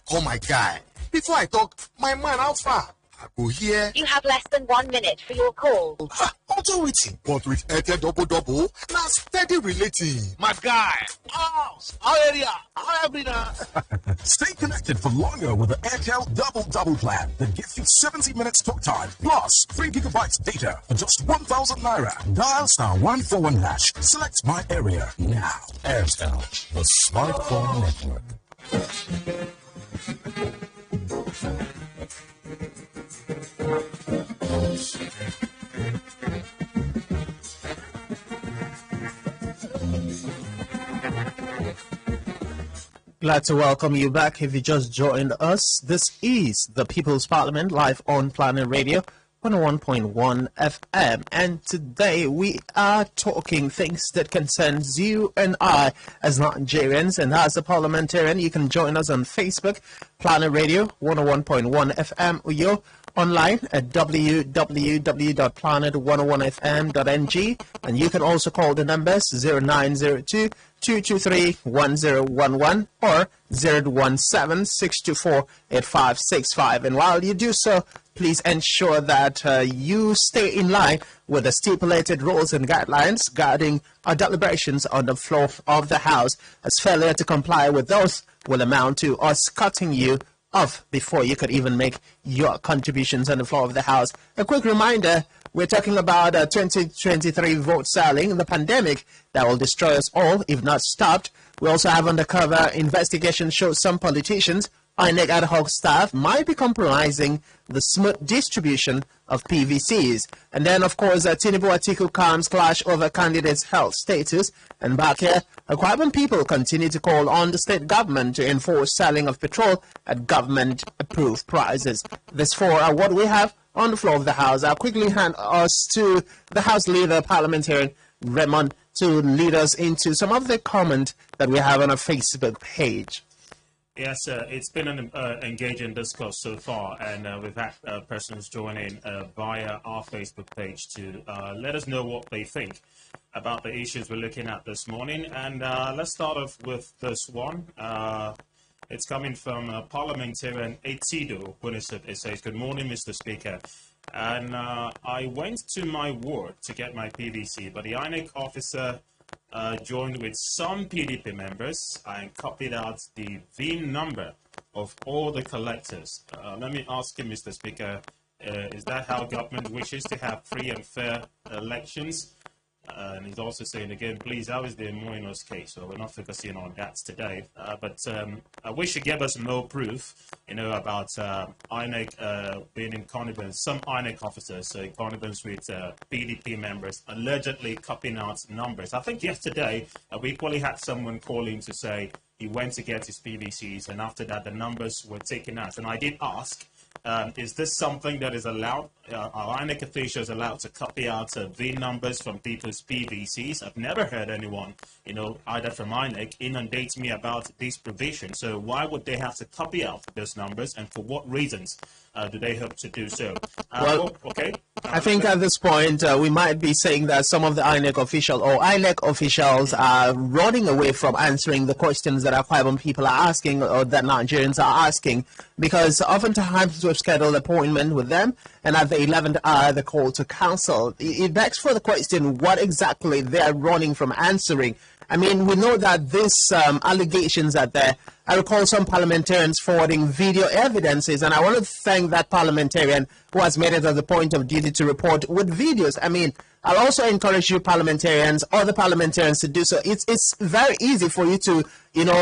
call my guy. Before I talk, my man, how far? I go here. You have less than 1 minute for your call. Auto waiting. But with Airtel double, now steady relating. My guy, house, our area, our everything. Stay connected for longer with the Airtel double plan that gives you 70 minutes talk time plus 3 gigabytes data for just 1,000 naira. Dial *141#. Select my area now. Airtel, the smartphone network. Glad to welcome you back. If you just joined us, this is the People's Parliament live on Planet Radio 101.1 FM, and today we are talking things that concerns you and I as Nigerians. And as a parliamentarian, you can join us on Facebook, Planet Radio 101.1 FM, or you're online at www.planet101fm.ng, and you can also call the numbers 0902 223-1011 or 017-624-8565. And while you do so, please ensure that you stay in line with the stipulated rules and guidelines guarding our deliberations on the floor of the House, as failure to comply with those will amount to us cutting you off before you could even make your contributions on the floor of the House. A quick reminder, we're talking about 2023 vote selling, the pandemic that will destroy us all if not stopped. We also have undercover investigation shows some politicians, INEC ad hoc staff might be compromising the smooth distribution of PVCs. And then, of course, Tinubu Atiku calms clash over candidates' health status. And back here, Akwa people continue to call on the state government to enforce selling of petrol at government-approved prices. This for what we have on the floor of the House. I'll quickly hand us to the House Leader, Parliamentarian Raymond, to lead us into some of the comment that we have on our Facebook page. Yes, it's been an engaging discourse so far, and we've had persons join in via our Facebook page to let us know what they think about the issues we're looking at this morning. And let's start off with this one. It's coming from Parliamentarian Etido Bunisip. It says, "Good morning, Mr. Speaker. And I went to my ward to get my PVC, but the INEC officer joined with some PDP members and copied out the VIN number of all the collectors. Let me ask you, Mr. Speaker, is that how government wishes to have free and fair elections?" And he's also saying again, please, how is the Moinos case? So we're not focusing on that today. But I wish you gave us more proof, about INEC being in connivance, some INEC officers in connivance with PDP members, allegedly copying out numbers. I think yesterday we equally had someone calling to say he went to get his PVCs, and after that the numbers were taken out. And I did ask, is this something that is allowed? Are INEC officials allowed to copy out VIN numbers from people's PVCs? I've never heard anyone, either from INEC, inundate me about these provisions. So why would they have to copy out those numbers, and for what reasons do they hope to do so? Okay. I think at this point we might be saying that some of the INEC officials are running away from answering the questions that Akwa people are asking, or that Nigerians are asking, because oftentimes we've scheduled an appointment with them, and at the 11th hour, the call to counsel. It begs for the question what exactly they are running from answering. I mean, we know that these allegations are there. I recall some parliamentarians forwarding video evidences, and I want to thank that parliamentarian who has made it as a point of duty to report with videos. I mean, I'll also encourage you parliamentarians, other parliamentarians to do so. It's very easy for you to,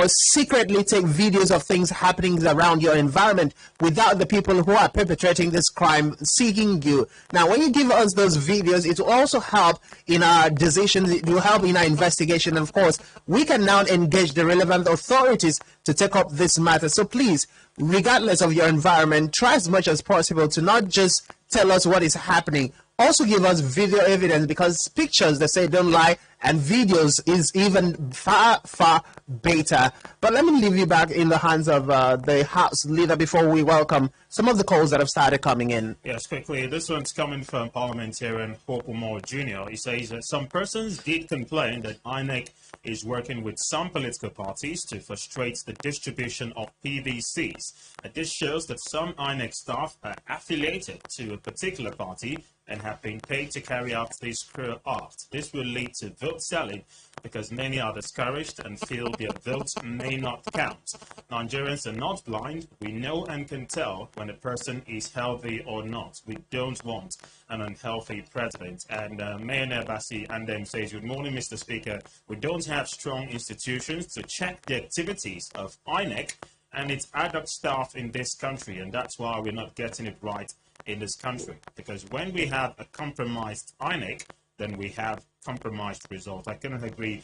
secretly take videos of things happening around your environment without the people who are perpetrating this crime seeking you. Now, when you give us those videos, it will also help in our decisions. It will help in our investigation. And of course, we can now engage the relevant authorities to take up this matter. So please, regardless of your environment, try as much as possible to not just tell us what is happening also give us video evidence, because pictures, they say, don't lie, and videos is even far, far better. But let me leave you back in the hands of the House leader before we welcome some of the calls that have started coming in. Yes, quickly. This one's coming from parliamentarian Hope Moore Jr. He says that some persons did complain that INEC is working with some political parties to frustrate the distribution of PVCs. And this shows that some INEC staff are affiliated to a particular party and have been paid to carry out this cruel act. This will lead to vote selling because many are discouraged and feel their votes may not count. Nigerians are not blind. We know and can tell when a person is healthy or not. We don't want an unhealthy president. And Mayor Nebasi Andem says, good morning, Mr. Speaker. We don't have strong institutions to check the activities of INEC and its ad hoc staff in this country, and that's why we're not getting it right in this country. Because when we have a compromised INEC, then we have compromised results. I couldn't agree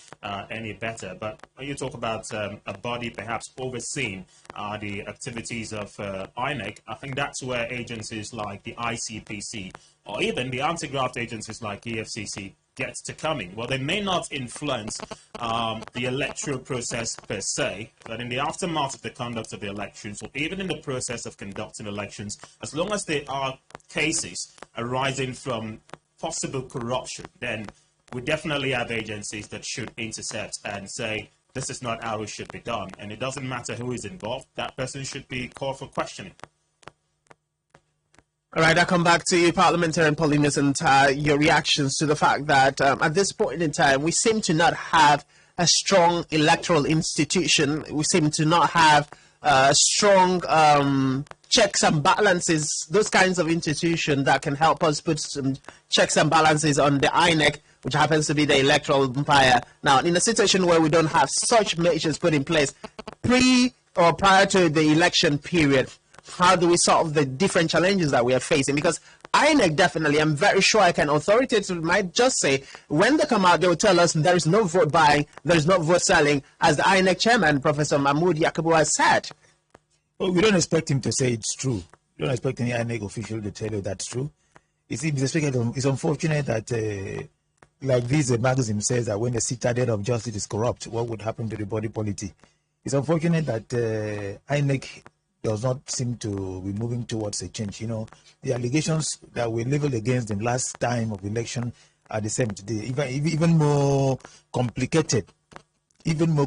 any better. But when you talk about a body perhaps overseeing the activities of INEC, I think that's where agencies like the ICPC or even the anti-graft agencies like EFCC gets to coming. Well, they may not influence the electoral process per se, but in the aftermath of the conduct of the elections, or even in the process of conducting elections, as long as there are cases arising from possible corruption, then we definitely have agencies that should intercept and say, this is not how it should be done. And it doesn't matter who is involved, that person should be called for questioning. All right, I'll come back to you, Parliamentarian Paulinus, and your reactions to the fact that at this point in time, we seem to not have a strong electoral institution. We seem to not have strong checks and balances, those kinds of institutions that can help us put some checks and balances on the INEC, which happens to be the electoral umpire. Now, in a situation where we don't have such measures put in place prior to the election period, how do we solve the different challenges that we are facing? Because INEC definitely, I'm very sure I can authoritatively might just say, when they come out, they will tell us there is no vote buying, there is no vote selling, as the INEC chairman, Professor Mahmoud Yakubu, has said. Well, we don't expect him to say it's true. We don't expect any INEC official to tell you that's true. It's unfortunate that, like this magazine says, that when the citadel of justice is corrupt, what would happen to the body politic? It's unfortunate that INEC does not seem to be moving towards a change. You know, the allegations that were leveled against them last time of election are the same today, even more complicated, even more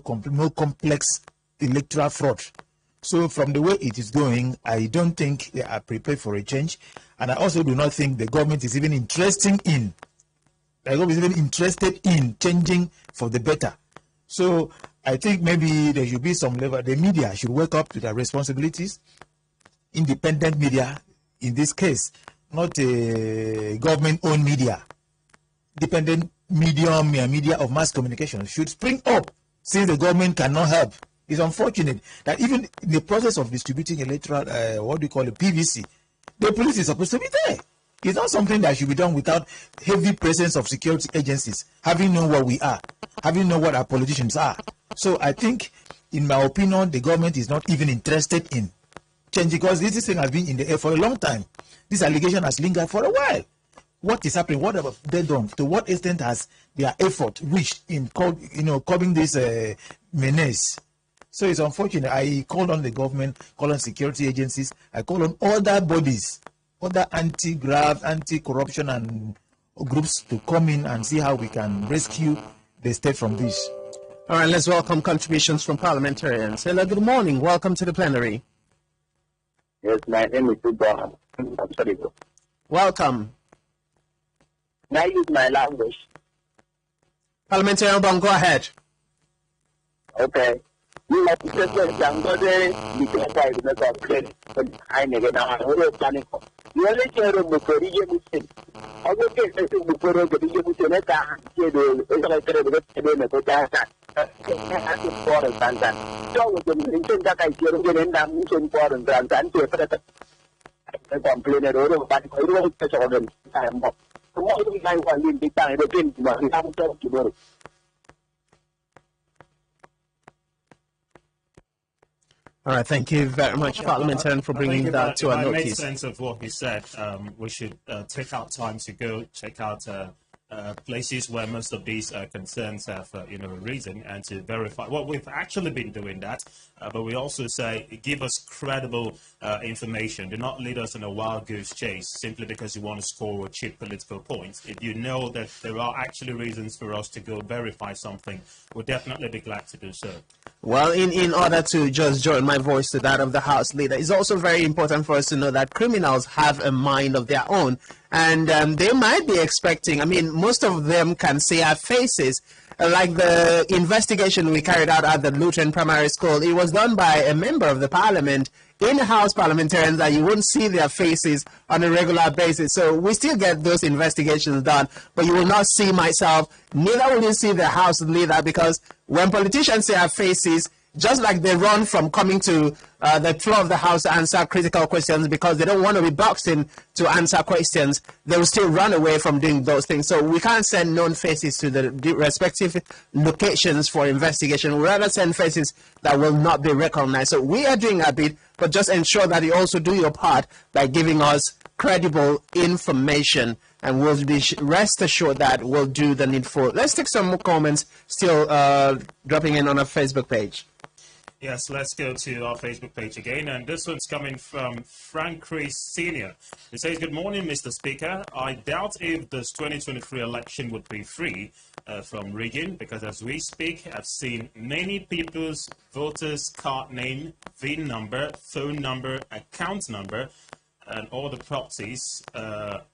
complex electoral fraud. So from the way it is going, I don't think they are prepared for a change, and I also do not think the government is even interested in changing for the better. So I think maybe there should be some level. The media should wake up to their responsibilities. Independent media, in this case, not a government-owned media. Independent media of mass communication should spring up, since the government cannot help. It's unfortunate that even in the process of distributing electoral, PVC, the police is supposed to be there. It's not something that should be done without heavy presence of security agencies, having known what we are, having known what our politicians are. So I think, in my opinion, the government is not even interested in changing, because this thing has been in the air for a long time. This allegation has lingered for a while. What is happening? What have they done? To what extent has their effort reached in curbing this menace? So it's unfortunate. I called on the government, called on security agencies, I called on other bodies, other anti-graft, anti-corruption and groups to come in and see how we can rescue the state from this. All right, let's welcome contributions from parliamentarians. Hello, good morning. Welcome to the plenary. Yes, my name is Ibrahim. I'm sorry. Welcome. May I use my language? Parliamentarian Bong, go ahead. Okay. You have to say somebody because I do not have but I never know how to plan. You only care about the region. I will get the thing before the region with the neck. It's like so with the intention that I hear again, I'm mission for and complain at all, but I don't touch on them. I am not. So what do we like one in the time again? We have to talk to All right, thank you very much, Parliamentarian, for bringing that to our notice. If I made notice. sense of what he said, we should take out time to go check out places where most of these concerns have, arisen, and to verify. Well, we've actually been doing that, but we also say give us credible information. Do not lead us in a wild goose chase simply because you want to score cheap political points. If you know that there are actually reasons for us to go verify something, we'll definitely be glad to do so. Well, in order to just join my voice to that of the House leader, it's also very important for us to know that criminals have a mind of their own. And they might be expecting, I mean, most of them can see our faces. Like the investigation we carried out at the Lutheran Primary School, it was done by a member of the parliament, in-house parliamentarians, that you won't see their faces on a regular basis. So we still get those investigations done, but you will not see myself, neither will you see the House leader, because when politicians see our faces, just like they run from coming to the floor of the House to answer critical questions because they don't want to be boxed in to answer questions, they will still run away from doing those things. So we can't send known faces to the respective locations for investigation. We rather send faces that will not be recognized. So we are doing our bit, but just ensure that you also do your part by giving us credible information, and we'll be rest assured that we'll do the needful. Let's take some more comments still dropping in on our Facebook page. Yes, let's go to our Facebook page again, and this one's coming from Frank Chris Sr. He says, "Good morning, Mr. Speaker. I doubt if this 2023 election would be free from rigging, because as we speak, I've seen many people's voters' card name, VIN number, phone number, account number, and all the properties that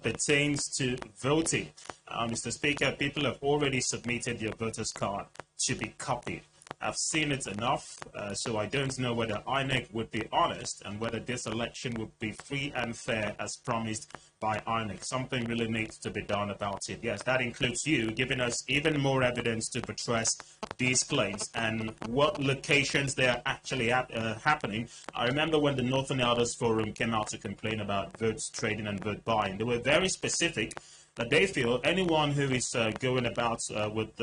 pertains to voting. Mr. Speaker, people have already submitted their voters' card to be copied. I've seen it enough, so I don't know whether INEC would be honest and whether this election would be free and fair as promised by INEC. Something really needs to be done about it." Yes, that includes you giving us even more evidence to buttress these claims and what locations they are actually happening. I remember when the Northern Elders Forum came out to complain about votes trading and vote buying. They were very specific that they feel anyone who is going about with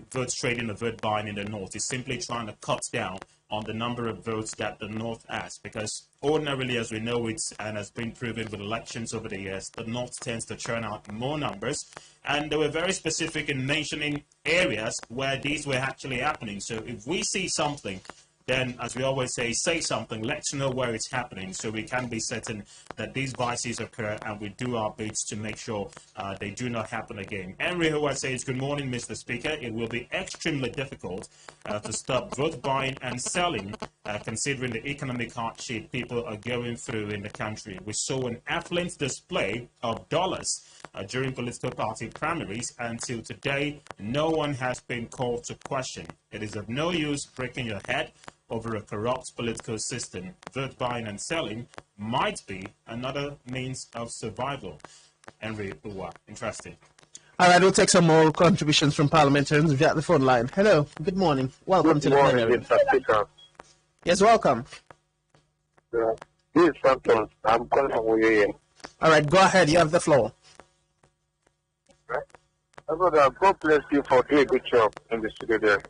votes trading or vote buying in the North is simply trying to cut down on the number of votes that the North has, because ordinarily, as we know it and has been proven with elections over the years, the North tends to churn out more numbers, and they were very specific in mentioning areas where these were actually happening. So if we see something, then, as we always say something, let's know where it's happening so we can be certain that these vices occur, and we do our bits to make sure they do not happen again. Henry Howard says, "Good morning, Mr. Speaker. It will be extremely difficult to stop vote buying and selling, considering the economic hardship people are going through in the country. We saw an affluent display of dollars during political party primaries. Until today, no one has been called to question. It is of no use breaking your head over a corrupt political system. Vote buying and selling might be another means of survival." Henry Uwa. Interesting. All right, we'll take some more contributions from parliamentarians via the phone line. Hello, good morning. Welcome to the plenary. Mr. Speaker. Yes, welcome. This is Santos. I'm calling from Oyoye. All right, go ahead. You have the floor. God bless you for doing a good job in the studio there.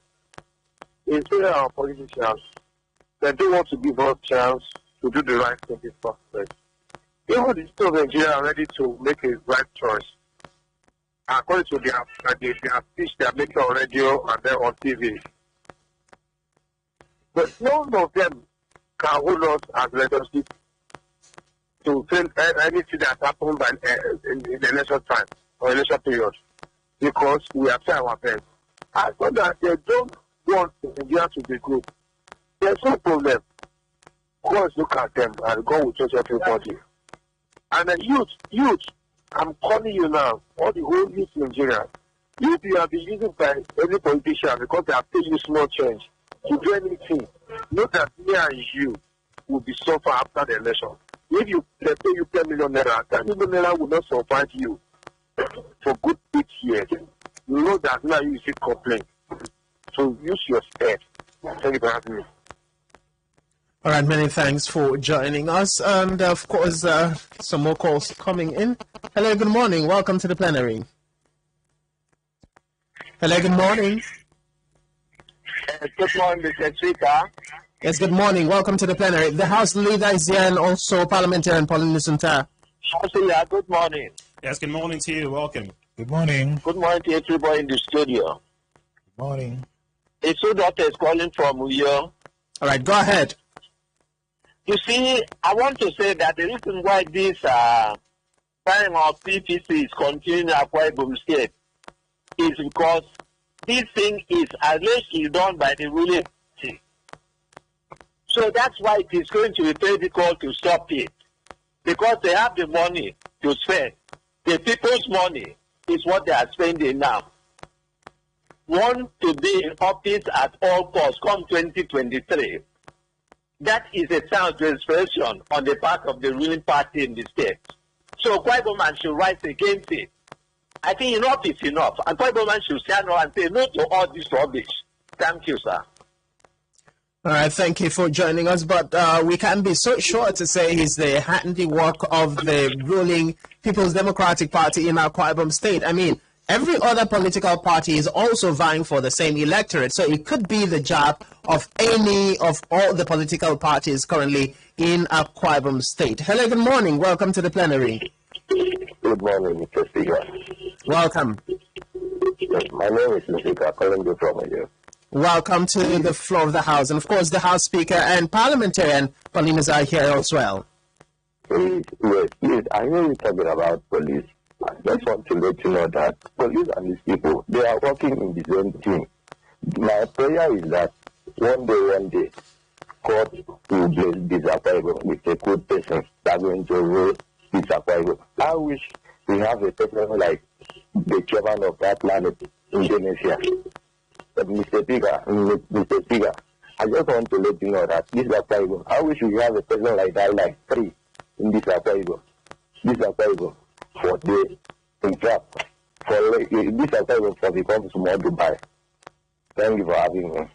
It's really our politicians. They do want to give us a chance to do the right thing in the first place. Even the people of Nigeria are ready to make a right choice. According to their speech they are making on radio and then on TV. But none of them can hold us as leadership to tell anything that happened in the election time or election period, because we have tried our best. I thought that they don't want Nigeria to be good. There's no problem. God look at them and God will judge everybody. And the youth, I'm calling you now, all the whole youth in Nigeria. If you have been using by any politician because they have paid you small change to do anything, know that me and you will be suffer after the election. If they pay you 10 million naira, 10 million naira will not survive you for good 8 years. You know that now you should complain. So use your head. Thank you for having me. All right, many thanks for joining us. And of course, some more calls coming in. Hello, good morning. Welcome to the plenary. Hello, good morning. Good morning, Mr. Speaker. Yes, good morning. Welcome to the plenary. The House Leader is here and also Parliamentarian Pauline Lusunta. Yeah, good morning. Yes, good morning to you. Welcome. Good morning. Good morning to everybody in the studio. Good morning. It's two doctors calling from Uyo. All right, go ahead. You see, I want to say that the reason why this time of PPC is continuing in Akwa Ibom State is because this thing is allegedly done by the ruling party. So that's why it is going to be very difficult to stop it, because they have the money to spend. The people's money is what they are spending now. Want to be in office at all costs come 2023. That is a sound expression on the part of the ruling party in the state. So Kwaiboman should rise against it. I think enough is enough. And Kwaiboman should stand up and say no to all this rubbish. Thank you, sir. All right, thank you for joining us. But we can be so sure to say he's the handiwork of the ruling People's Democratic Party in Akwa Ibom State. I mean, every other political party is also vying for the same electorate. So it could be the job of any of all the political parties currently in Akwa Ibom State. Hello, good morning. Welcome to the plenary. Good morning, Mr. Speaker. Welcome. My name is Mr. calling you from here. Welcome to the floor of the House. And of course, the House Speaker and Parliamentarian Pauline is here as well. Please, I know you're talking about police. I just want to let you know that police and these people, they are working in the same team. My prayer is that one day, court will bless this Akwa Ibom with a good person that are going to rule this Akwa Ibom. I wish we have a person like the chairman of that planet, Indonesia. Mr. Speaker, I just want to let you know that this Akwa Ibom, I wish we have a person like that, like three in this Akwa Ibom. This Akwa Ibom, for the, in fact, for this Akwa Ibom for become small Dubai. Thank you for having me.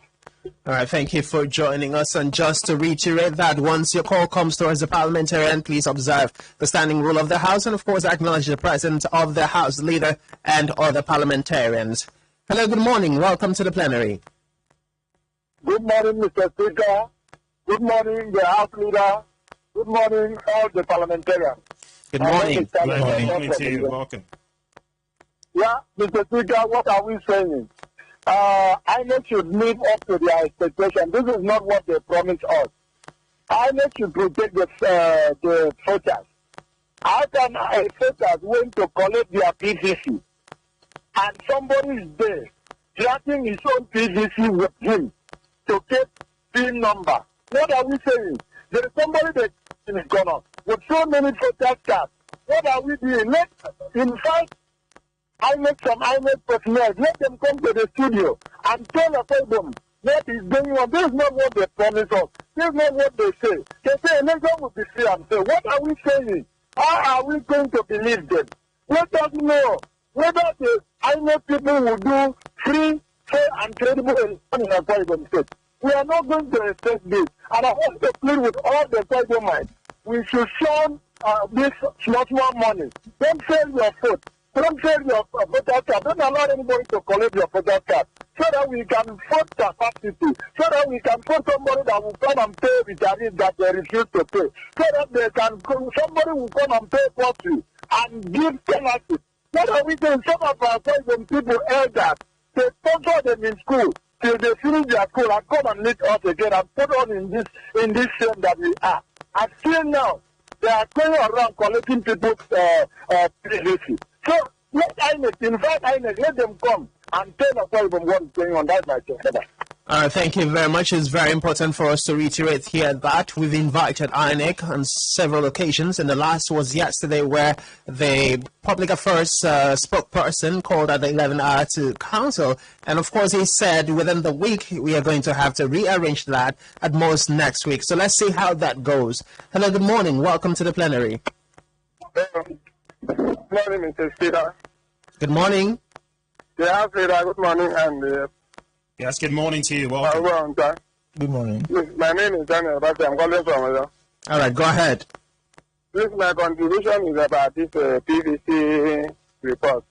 All right, thank you for joining us. And just to reiterate that once your call comes to us as a parliamentarian, please observe the standing rule of the House and, of course, acknowledge the presence of the House Leader and other parliamentarians. Hello, good morning. Welcome to the plenary. Good morning, Mr. Speaker. Good morning, the House Leader. Good morning, all the parliamentarians. Good morning. Good morning to you. Welcome. Yeah, Mr. Speaker, what are we saying? INEC should live up to their expectation. This is not what they promised us. INEC should protect the voters. How can voters went to collect their PVC and somebody is there dragging his own PVC with him to get PIN number? What are we saying? There is somebody that is gone with so many voters cards. What are we doing? Let's invite some INEC personnel. Let them come to the studio and tell them what is going on. This is not what they promise us. This is not what they say. They say election will be free and fair. What are we saying? How are we going to believe them? Let us know whether the INEC people will do free, fair, and credible election in Akwa Ibom State. We are not going to expect this. And I want to plead with all the Akwa Ibomites. We should show this small money. Don't sell your food. Don't sell your voter card. Don't allow anybody to collect your voter card. So that we can vote capacity. So that we can put somebody that will come and pay retirees that they refuse to pay. So that they can somebody will come and pay property and give penalty. What are we doing? Some of our people elders, they sponsor them in school till they finish their school and come and meet us again and put on in this shame that we are. And still now, they are going around collecting people's privacy. So let INEC, invite INEC, let them come and tell us what is going on. That's my question. Thank you very much. It's very important for us to reiterate here that we've invited INEC on several occasions, and the last was yesterday where the public affairs spokesperson called at the 11th hour to council, and of course he said within the week we are going to have to rearrange that at most next week. So let's see how that goes. Hello, good morning. Welcome to the plenary. Good morning, Mr. Speaker. Good morning. Yeah, good morning, and Yes, good morning to you. Welcome. Good morning. My name is Daniel Basi. I'm calling from All right, go ahead. my contribution is about this PVC report.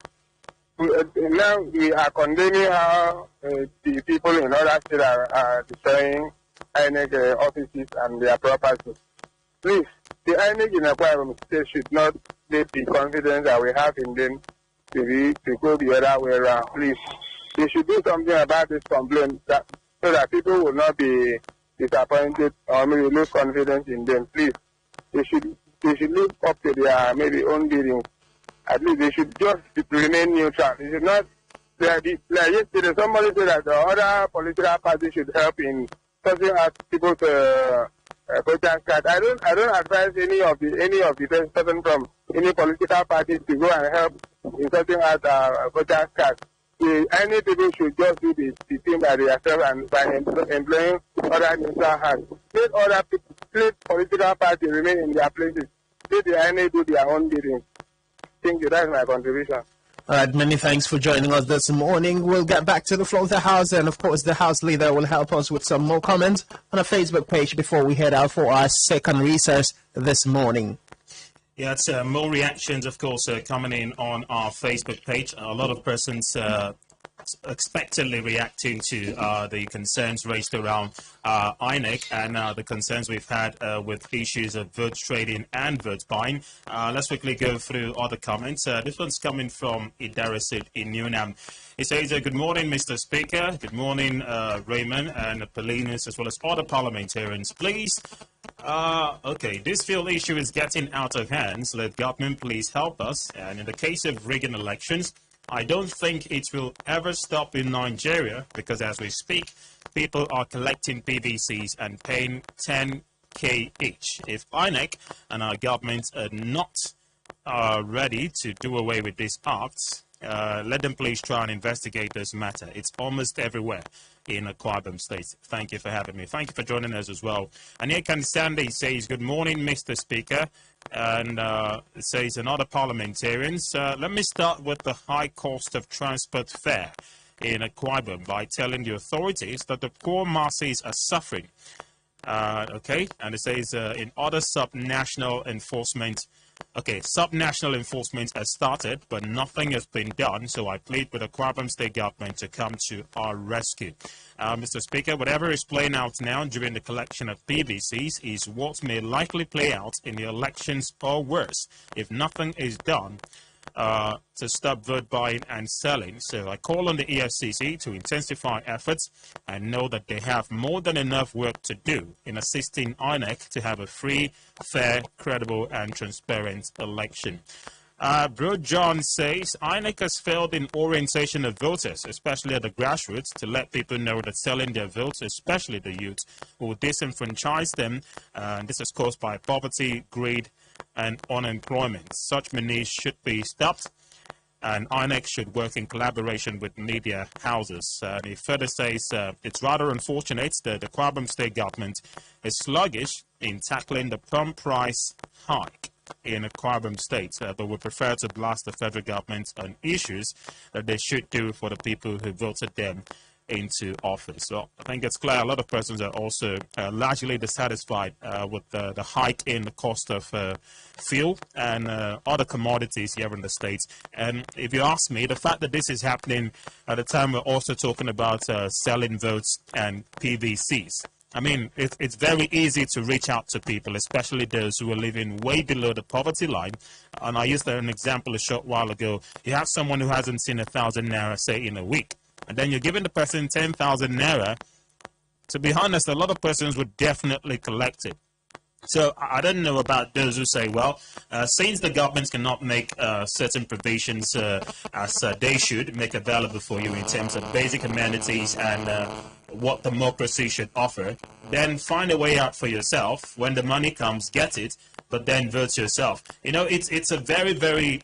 now we are condemning how the people in other states are destroying INEC offices and their property. Please, the INEC in Akwa State should not let the confidence that we have in them to go the other way around. Please, they should do something about this complaint so that people will not be disappointed or maybe lose confidence in them. Please, they should live up to their maybe own dealings. At least they should just remain neutral. They should not. Like yesterday, somebody said that the other political parties should help in sorting out people's voters card. I don't advise any of the person from any political parties to go and help in sorting out voters card. Any people should just do the thing by themselves and by employing other neutral hands. Let political parties remain in their places. Let the INA do their own bidding. Thank you. That's my contribution. All right, many thanks for joining us this morning. We'll get back to the floor of the House, and of course, the House leader will help us with some more comments on our Facebook page before we head out for our second recess this morning. Yeah, it's more reactions, of course, coming in on our Facebook page. A lot of persons expectantly reacting to the concerns raised around INEC and the concerns we've had with issues of vote trading and vote buying. Let's quickly go through other comments. This one's coming from Idarisid in Newnham. He says, good morning, Mr. Speaker. Good morning, Raymond and Paulinus, as well as other parliamentarians. Please, okay, this field issue is getting out of hand. So let government please help us. And in the case of rigging elections, I don't think it will ever stop in Nigeria because as we speak, people are collecting PVCs and paying 10K each. If INEC and our governments are not ready to do away with these acts, let them please try and investigate this matter. It's almost everywhere in Akwa Ibom State. Thank you for having me. Thank you for joining us as well. And here can Sandy says, good morning, Mr. Speaker. And it says, another parliamentarians, let me start with the high cost of transport fare in Akwa Ibom by telling the authorities that the poor masses are suffering. Okay, and it says, in other subnational enforcement, subnational enforcement has started, but nothing has been done, so I plead with the Akwa Ibom State government to come to our rescue. Mr. Speaker, whatever is playing out now during the collection of PVCs is what may likely play out in the elections or worse if nothing is done to stop vote buying and selling. So I call on the EFCC to intensify efforts and know that they have more than enough work to do in assisting INEC to have a free, fair, credible and transparent election. Bro John says, INEC has failed in orientation of voters, especially at the grassroots, to let people know that selling their votes, especially the youth, will disenfranchise them. This is caused by poverty, greed, and unemployment. Such menace should be stopped, and INEC should work in collaboration with media houses. He further says, it's rather unfortunate that the Akwa Ibom State government is sluggish in tackling the plum price hike in Akwa Ibom State, but would prefer to blast the federal government on issues that they should do for the people who voted them into office. So I think it's clear a lot of persons are also largely dissatisfied with the hike in the cost of fuel and other commodities here in the States. And if you ask me, the fact that this is happening at a time we're also talking about selling votes and PVCs. I mean, it's very easy to reach out to people, especially those who are living way below the poverty line. And I used an example a short while ago. You have someone who hasn't seen 1,000 naira, say, in a week, and then you're giving the person 10,000 naira. To be honest, a lot of persons would definitely collect it. So I don't know about those who say, well, since the governments cannot make certain provisions as they should make available for you in terms of basic amenities and what democracy should offer, then find a way out for yourself. When the money comes, get it, but then vote yourself. You know, it's a very, very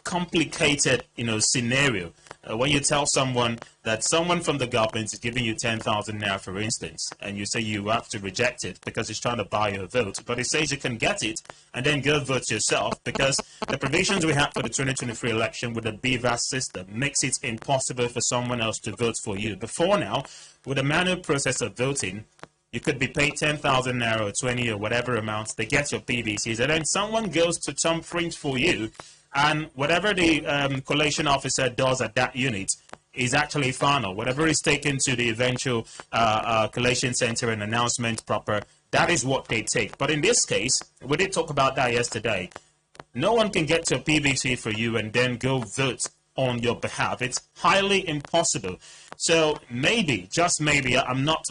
complicated, scenario. When you tell someone that someone from the government is giving you 10,000 naira, for instance, and you say you have to reject it because he's trying to buy your vote, but he says you can get it and then go vote yourself, because the provisions we have for the 2023 election with the BVAS system makes it impossible for someone else to vote for you. Before now, with the manual process of voting, you could be paid 10,000 naira or 20 or whatever amount to get your PVCs, and then someone goes to thumbprint for you And whatever the collation officer does at that unit is actually final. Whatever is taken to the eventual collation center and announcement proper, that is what they take. But in this case, we did talk about that yesterday. No one can get to a PVC for you and then go vote on your behalf. It's highly impossible. So maybe, just maybe, I'm not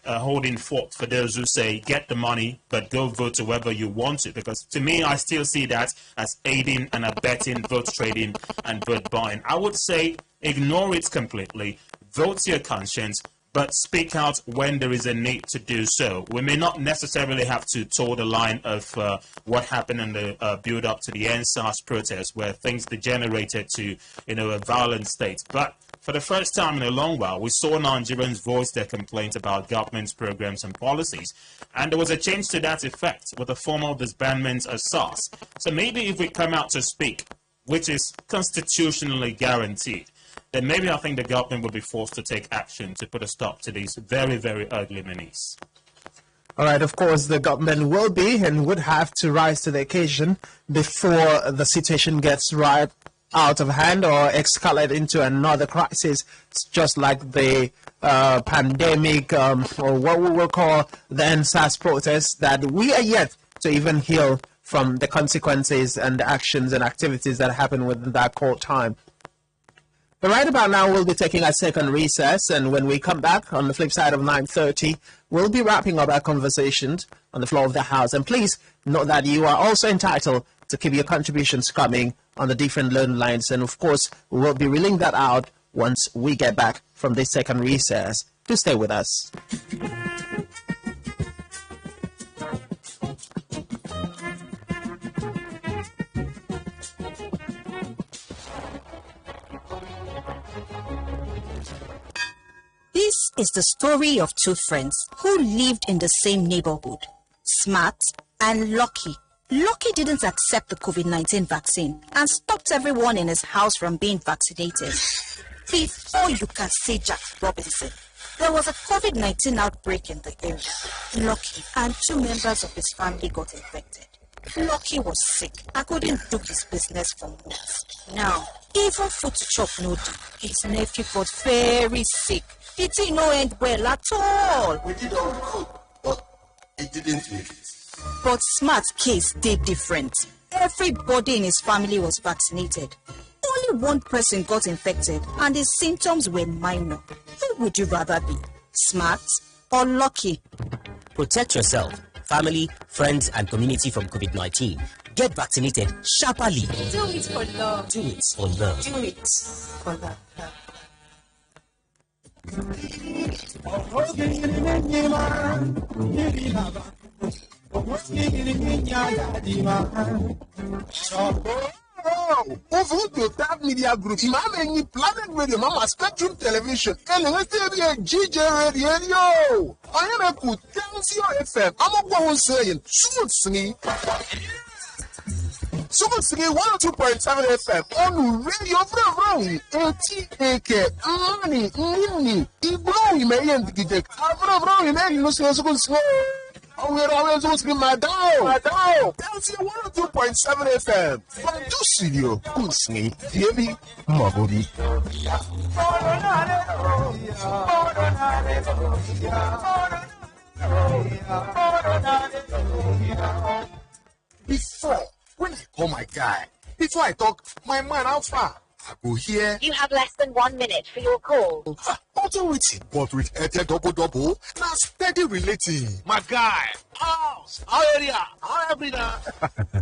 holding forth for those who say get the money but go vote to whoever you want to, because to me I still see that as aiding and abetting vote trading and vote buying. I would say ignore it completely, vote to your conscience, but speak out when there is a need to do so. We may not necessarily have to toe the line of what happened in the build up to the NSAS protest, where things degenerated to a violent state. But for the first time in a long while, we saw Nigerians voice their complaints about government's programs and policies. And there was a change to that effect with the formal disbandment of SARS. So maybe if we come out to speak, which is constitutionally guaranteed, then maybe I think the government will be forced to take action to put a stop to these very, very ugly menace. All right, of course, the government will be and would have to rise to the occasion before the situation gets right out of hand or escalate into another crisis, just like the pandemic or what we will call the NSAS protests, that we are yet to even heal from the consequences and the actions and activities that happened within that court time. But right about now, we'll be taking a second recess, and when we come back on the flip side of 9:30, we'll be wrapping up our conversations on the floor of the House. And please note that you are also entitled to keep your contributions coming on the different loan lines. And of course, we will be reeling that out once we get back from this second recess. Do stay with us. This is the story of two friends who lived in the same neighborhood, Smart and Lucky. Lucky didn't accept the COVID-19 vaccine and stopped everyone in his house from being vaccinated. Before you can say Jack Robinson, there was a COVID-19 outbreak in the area. Lucky and two members of his family got infected. Lucky was sick and couldn't do his business for months. Now, even food to chop no do. His nephew got very sick. It did not end well at all. We did all good, but it didn't make it. But Smart's case did different. Everybody in his family was vaccinated. Only one person got infected and his symptoms were minor. Who would you rather be, Smart or Lucky? Protect yourself, family, friends, and community from COVID-19. Get vaccinated sharply. Do it for love. Do it for love. Do it for love. Over that media group, Mama Planet Radio, Mama Spectrum Television, and let's be a GJ Radio. I am a good FM. I'm a woman saying, shoot singing. Super Singing 102.7 FM on Radio Brownie, ATAK, Money, Nini, Ibrahim, and Detect. Brownie, and you know, so oh, we're always asking Madame. That's your 102.7 FM. From the studio, Usni, Debbie, Mabodi. Before, when I call my guy, before I talk, my man out far. I go here. You have less than 1 minute for your call. Auto waiting, but with Airtel double, now steady relating. My guy, house, our area, our everything.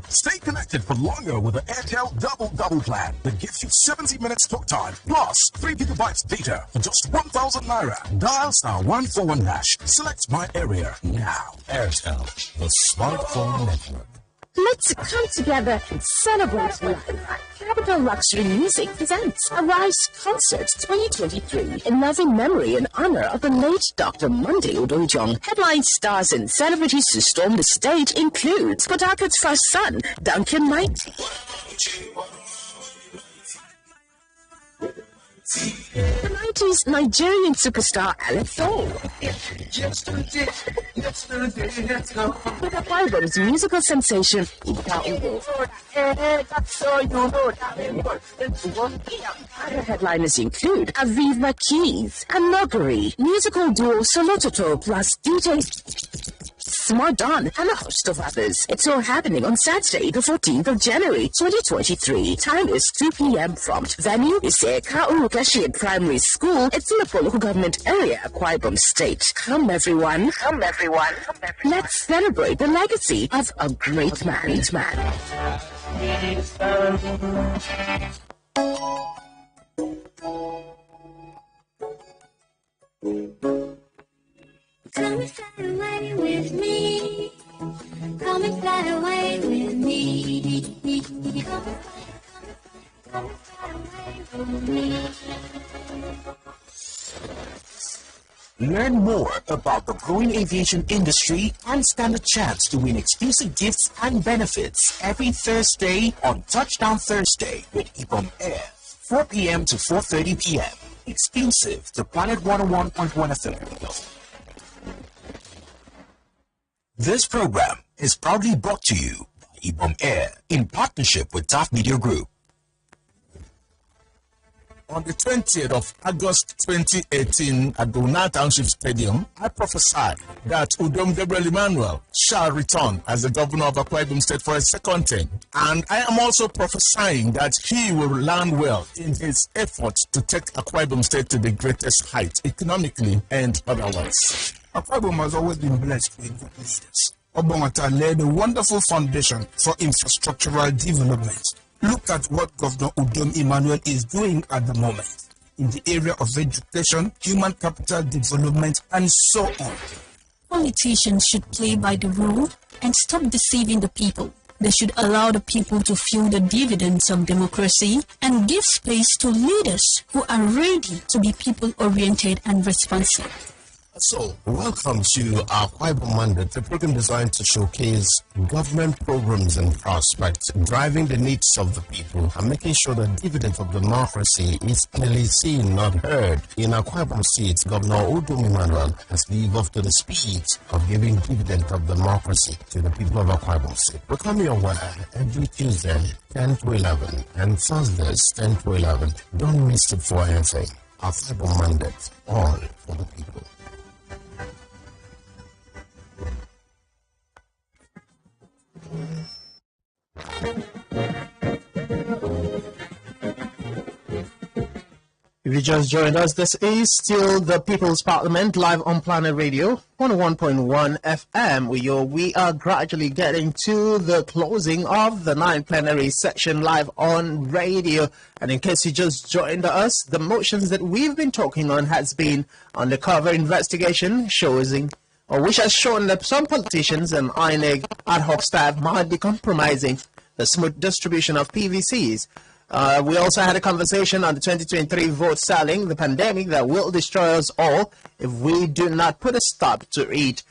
Stay connected for longer with the Airtel double plan that gives you 70 minutes talk time plus 3 gigabytes data for just 1,000 naira. Dial *141#. Select my area now. Airtel, the smartphone network. Let's come together and celebrate life. Capital Luxury Music presents Arise Concert 2023 in loving memory and honor of the late Dr. Monday Udojong. Headline stars and celebrities to storm the stage include Port Harcourt's first son, Duncan Mighty. The 90s Nigerian superstar LFO. With a Bibles musical sensation, other headliners include Aviva Keys, Anogari, musical duo Solototo plus DJ Smart Don, and a host of others. It's all happening on Saturday, the 14th of January, 2023. Time is 2 p.m. prompt. Venue is Eka Urukashian Primary School. It's in the local government area, Akwa Ibom State. Come everyone. Come everyone. Come everyone. Let's celebrate the legacy of a great man. Come and fly away with me. Come and fly away with me. Come and fly away with me. Learn more about the growing aviation industry and stand a chance to win exclusive gifts and benefits every Thursday on Touchdown Thursday with Ibom Air, 4 p.m. to 4:30 p.m. Exclusive to Planet 101.1 FM. This program is proudly brought to you by Ibom Air in partnership with TAF Media Group. On the 20th of August 2018 at Gunnar Township Stadium, I prophesied that Udom Gabriel Emmanuel shall return as the governor of Akwa Ibom State for a second term. And I am also prophesying that he will land well in his efforts to take Akwa Ibom State to the greatest height, economically and otherwise. Akwa Ibom has always been blessed with good leaders. Obongata laid a wonderful foundation for infrastructural development. Look at what Governor Udom Emmanuel is doing at the moment in the area of education, human capital development, and so on. Politicians should play by the rule and stop deceiving the people. They should allow the people to feel the dividends of democracy and give space to leaders who are ready to be people-oriented and responsive. So, welcome to our Akwa Ibom Mandate, the program designed to showcase government programs and prospects, driving the needs of the people and making sure the dividend of democracy is clearly seen, not heard. In Akwa Ibom State, Governor Udom Emmanuel has lived up to the speed of giving dividend of democracy to the people of Akwa Ibom State. We come your way every Tuesday, 10 to 11, and Thursdays, 10 to 11. Don't miss it for anything. Akwa Ibom Mandate, all for the people. If you just joined us, this is still the People's Parliament live on Planet Radio 101.1 FM. We are gradually getting to the closing of the 9th plenary session live on radio. And in case you just joined us, the motions that we've been talking on has been undercover investigation which has shown that some politicians and INEC ad hoc staff might be compromising the smooth distribution of PVCs. We also had a conversation on the 2023 vote selling, the pandemic that will destroy us all if we do not put a stop to it.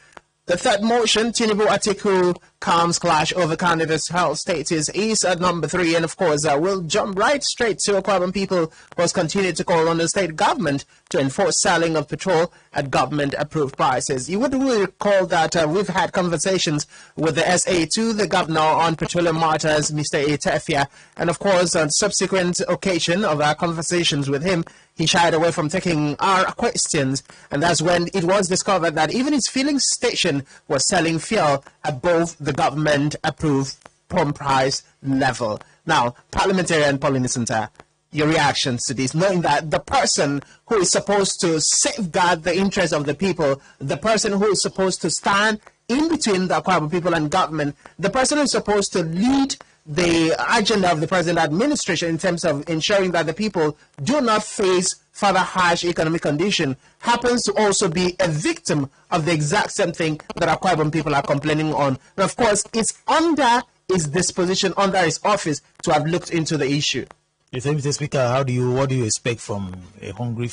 The third motion, Tinubu Atiku calms clash over candidates' health status, is at number 3. And of course, we'll jump right straight to Akwa Ibom people who has continued to call on the state government to enforce selling of petrol at government-approved prices. You would recall that we've had conversations with the SA2, the governor on petroleum matters, Mr. Etefia. And of course, on subsequent occasion of our conversations with him, he shied away from taking our questions, and that's when it was discovered that even his filling station was selling fuel above the government-approved pump price level. Now, Parliamentarian Pauline Center, your reactions to this, knowing that the person who is supposed to safeguard the interests of the people, the person who is supposed to stand in between the Akwa Ibom people and government, the person who is supposed to lead the agenda of the present administration in terms of ensuring that the people do not face further harsh economic condition, happens to also be a victim of the exact same thing that Akwa Ibom people are complaining on. And of course, it's under his disposition, under his office, to have looked into the issue. You say, Mr. Speaker, what do you expect from a hungry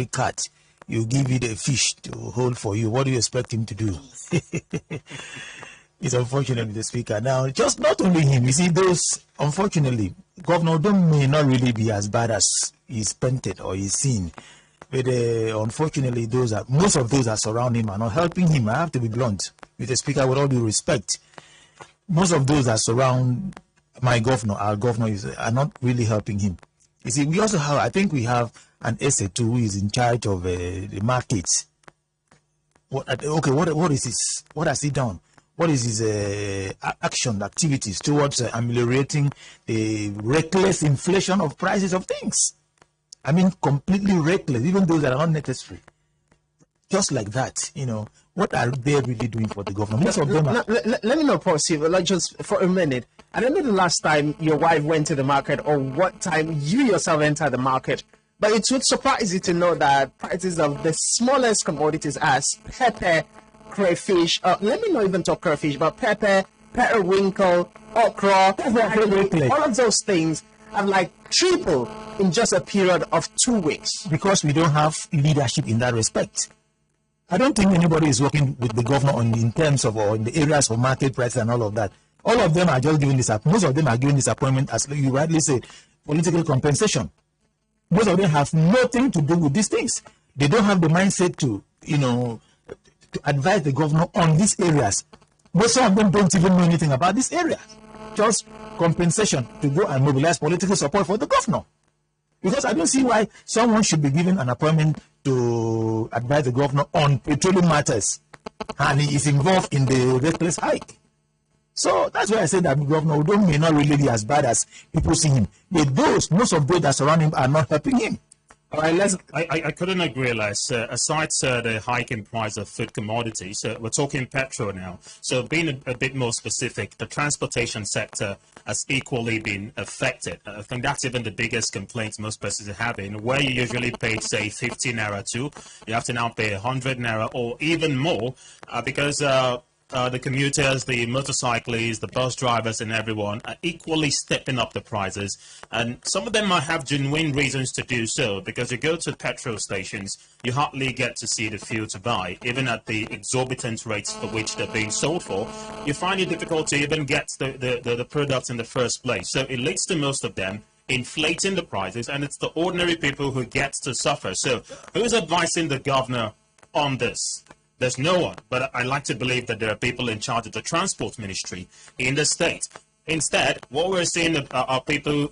cat? You give it a fish to hold for you. What do you expect him to do? It's unfortunate, Mr. Speaker. Now, just not only him, you see, those, unfortunately, Governor Udom may not really be as bad as he's painted or he's seen. But unfortunately, most of those that surround him are not helping him. I have to be blunt with the speaker, with all due respect. Most of those that surround my governor, our governor, are not really helping him. You see, we also have, I think we have an SA2 who is in charge of the markets. What is his? What has he done? What is his activities towards ameliorating the reckless inflation of prices of things? I mean, completely reckless, even those that are not necessary. Just like that, what are they really doing for the government? Most of them are... Let me not pause you, like just for a minute. I don't know the last time your wife went to the market or what time you yourself entered the market, but it would surprise you to know that prices of the smallest commodities as pepper, crayfish, let me not even talk crayfish, but pepper, periwinkle, okra, all of those things have like tripled in just a period of 2 weeks. Because we don't have leadership in that respect. I don't think anybody is working with the governor in terms of or in the areas of market price and all of that. All of them are just giving this up. Most of them are giving disappointment, as you rightly say, political compensation. Most of them have nothing to do with these things. They don't have the mindset to advise the governor on these areas. Most of them don't even know anything about these areas. Just compensation to go and mobilize political support for the governor. Because I don't see why someone should be given an appointment to advise the governor on petroleum matters and he is involved in the reckless hike. So that's why I said that the governor may not really be as bad as people see him. But most of those that surround him are not helping him. All right, I couldn't agree less. Aside the hike in price of food commodities, we're talking petrol now. So being a bit more specific, the transportation sector has equally been affected. I think that's even the biggest complaint most persons are having. Where you usually paid, say, 50 naira to, you have to now pay 100 naira or even more because the commuters, the motorcyclists, the bus drivers and everyone are equally stepping up the prices. And some of them might have genuine reasons to do so, because you go to petrol stations, you hardly get to see the fuel to buy. Even at the exorbitant rates for which they're being sold for, you find it difficult to even get the products in the first place. So it leads to most of them inflating the prices, and it's the ordinary people who get to suffer. So who's advising the governor on this? There's no one, but I like to believe that there are people in charge of the transport ministry in the state. Instead, what we're seeing are people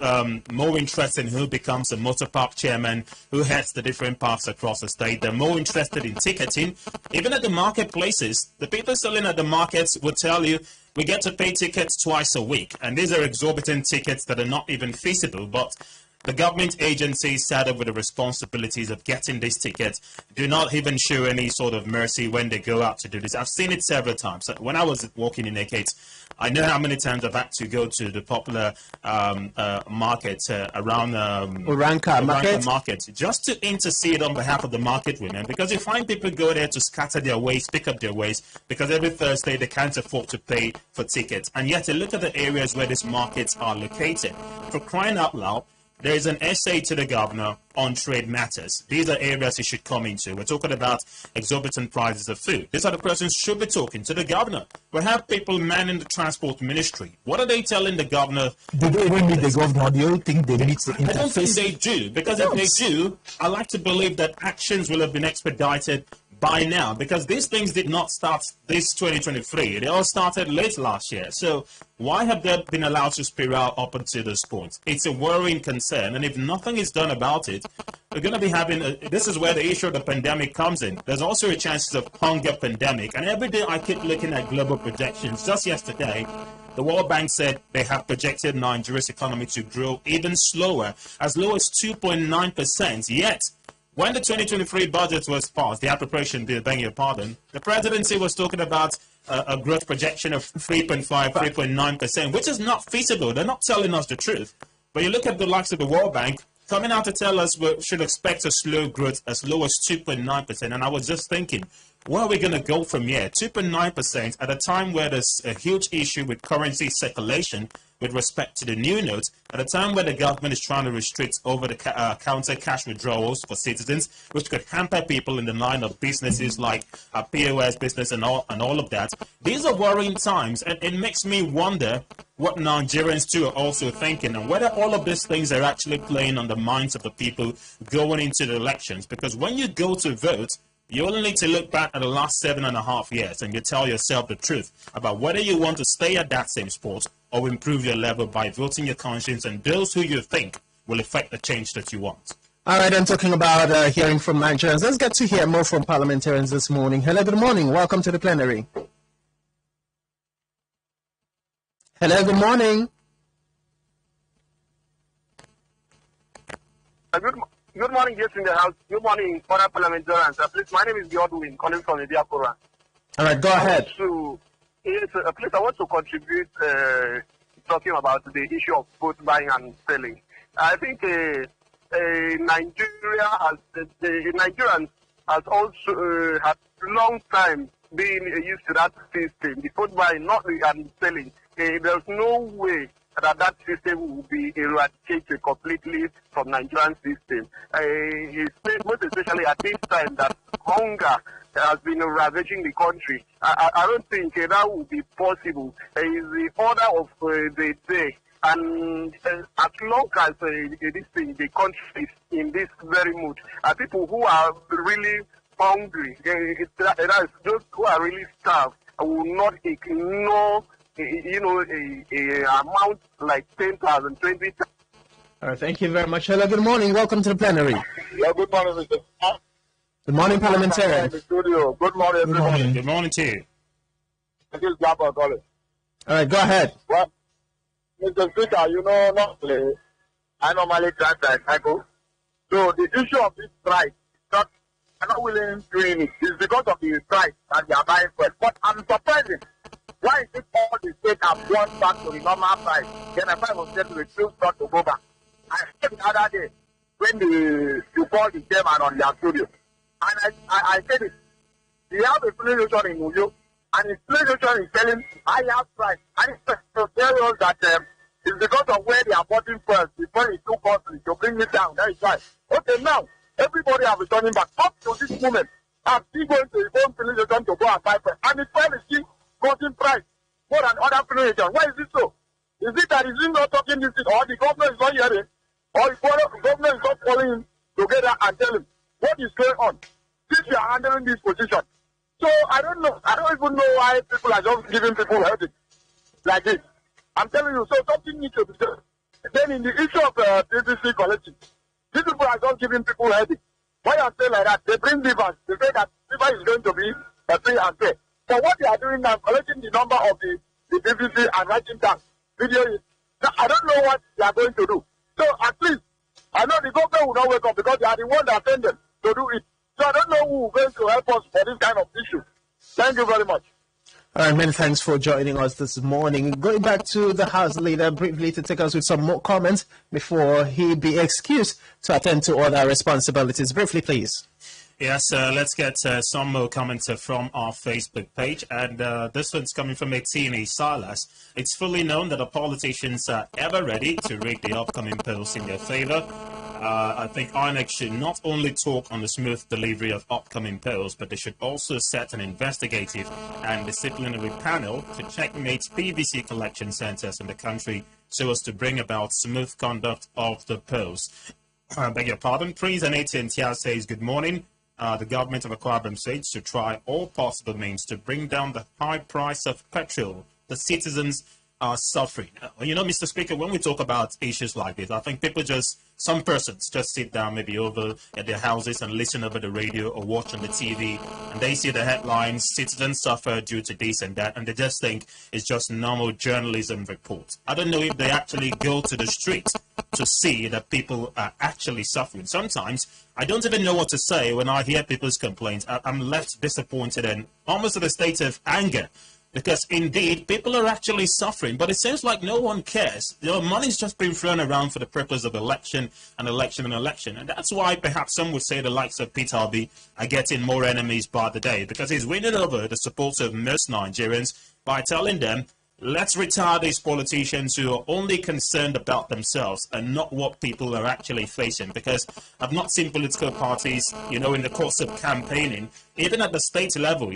more interested in who becomes a motor park chairman, who heads the different parks across the state. They're more interested in ticketing. Even at the marketplaces, the people selling at the markets will tell you, we get to pay tickets twice a week. And these are exorbitant tickets that are not even feasible, but the government agencies saddled with the responsibilities of getting these tickets do not even show any sort of mercy when they go out to do this. I've seen it several times. When I was working in Ekate, I know how many times I've had to go to the popular market around Oranka market just to intercede on behalf of the market women, because you find people go there to scatter their waste, pick up their waste, because every Thursday they can't afford to pay for tickets. And yet, you look at the areas where these markets are located. For crying out loud, there is an essay to the governor on trade matters. These are areas he should come into. We're talking about exorbitant prices of food. These are the persons who should be talking to the governor. We have people manning the transport ministry. What are they telling the governor? Do they even need the governor? Do you think they need to interface? I don't think they do, because if they do, I like to believe that actions will have been expedited by now, because these things did not start this 2023. They all started late last year. So why have they been allowed to spiral up until this point? It's a worrying concern, and if nothing is done about it, we're going to be having this is where the issue of the pandemic comes in. There's also a chance of hunger pandemic, and every day I keep looking at global projections. Just yesterday, the World Bank said they have projected Nigeria's economy to grow even slower, as low as 2.9%. Yet when the 2023 budget was passed, the appropriation bill, beg your pardon, the presidency was talking about a growth projection of 3.5, 3.9%, which is not feasible. They're not telling us the truth. But you look at the likes of the World Bank coming out to tell us we should expect a slow growth as low as 2.9%. And I was just thinking, where are we going to go from here? 2.9% at a time where there's a huge issue with currency circulation. with respect to the new notes at a time where the government is trying to restrict over-the-counter cash withdrawals for citizens, which could hamper people in the line of businesses like POS business and all of that. These are worrying times, and it makes me wonder what Nigerians too are also thinking, and whether all of these things are actually playing on the minds of the people going into the elections. Because when you go to vote, you only need to look back at the last 7.5 years and you tell yourself the truth about whether you want to stay at that same spot or improve your level by voting your conscience and those who you think will affect the change that you want. All right, I'm talking about hearing from Nigerians. Let's get to hear more from parliamentarians this morning. Hello, good morning. Welcome to the plenary. Hello, good morning. Good morning, guests in the house. Good morning, other parliamentarians. Please, my name is Godwin, calling from the Diaspora. All right, go ahead. Please, I want to contribute talking about the issue of both buying and selling. I think Nigerians has also had long time being used to that system, the both buying, not and selling. There's no way that system will be eradicated completely from Nigerian system. Most especially at this time that hunger has been ravaging the country. I don't think that will be possible. Is the order of the day. And as long as the country is in this very mood, people who are really hungry, those who are really starved, will not ignore a amount like 10,000, 20,000. All right, thank you very much. Hello, good morning. Welcome to the plenary. Yeah, good morning, Mr. Good morning, parliamentarian. Good morning, everyone. Good morning to you. This is Jabba College. All right, go ahead. Well, Mr. Speaker, normally, I normally drive cycle. So the issue of this price, I'm not willing to doing it. It's because of the price that they are buying for it. But I'm surprised. Why is it all the states have gone back to the normal price? Then I was said to the still start to go back. I said the other day when you called the chairman on their studio, and I said it. They have a filling station in Uyo, and his filling station is selling higher price. And it's to tell us that it's because of where they are buying first. Before it's too costly to bring it down. That is why. Okay, now everybody have returning back up to this moment. I'm still going to his own filling station to go and buy first, and it's price is still costing price more than other filling stations. Why is it so? Is it that is he not talking this thing, or the government is not hearing, or the government is not calling him together and tell him what is going on? Since you are handling this position. So I don't know. I don't even know why people are just giving people headache like this. I'm telling you, so something needs to be done. Then in the issue of PVC collecting, these people are just giving people headache. Why I say like that? They bring rivers. They say that river is going to be free and fair. But what they are doing now, collecting the number of the PVC and writing down video is, I don't know what they are going to do. So at least, I know the government will not wake up because they are the ones that send them to do it. So I don't know who is going to help us for this kind of issue. Thank you very much. All right, many thanks for joining us this morning. Going back to the House Leader briefly to take us with some more comments before he be excused to attend to other responsibilities. Briefly, please. Yes, let's get some more comments from our Facebook page. And this one's coming from Etini Salas. It's fully known that the politicians are ever ready to rig the upcoming polls in their favor. I think INEC should not only talk on the smooth delivery of upcoming polls, but they should also set an investigative and disciplinary panel to checkmate PVC collection centers in the country so as to bring about smooth conduct of the polls. I beg your pardon. Prince Aneti Ntia says, good morning. The government of Akwa Ibom State should try all possible means to bring down the high price of petrol. The citizens are suffering. Mr. Speaker, when we talk about issues like this, I think some persons just sit down maybe over at their houses and listen over the radio or watch on the TV, and they see the headlines, citizens suffer due to this and that, and they just think it's just normal journalism reports. I don't know if they actually go to the street to see that people are actually suffering. Sometimes I don't even know what to say when I hear people's complaints. I'm left disappointed and almost in a state of anger. Because indeed, people are actually suffering, but it seems like no one cares. Money's just been thrown around for the purpose of election and election and election. And that's why perhaps some would say the likes of Peter Obi are getting more enemies by the day, because he's winning over the support of most Nigerians by telling them let's retire these politicians who are only concerned about themselves and not what people are actually facing. Because I've not seen political parties, in the course of campaigning, even at the state level,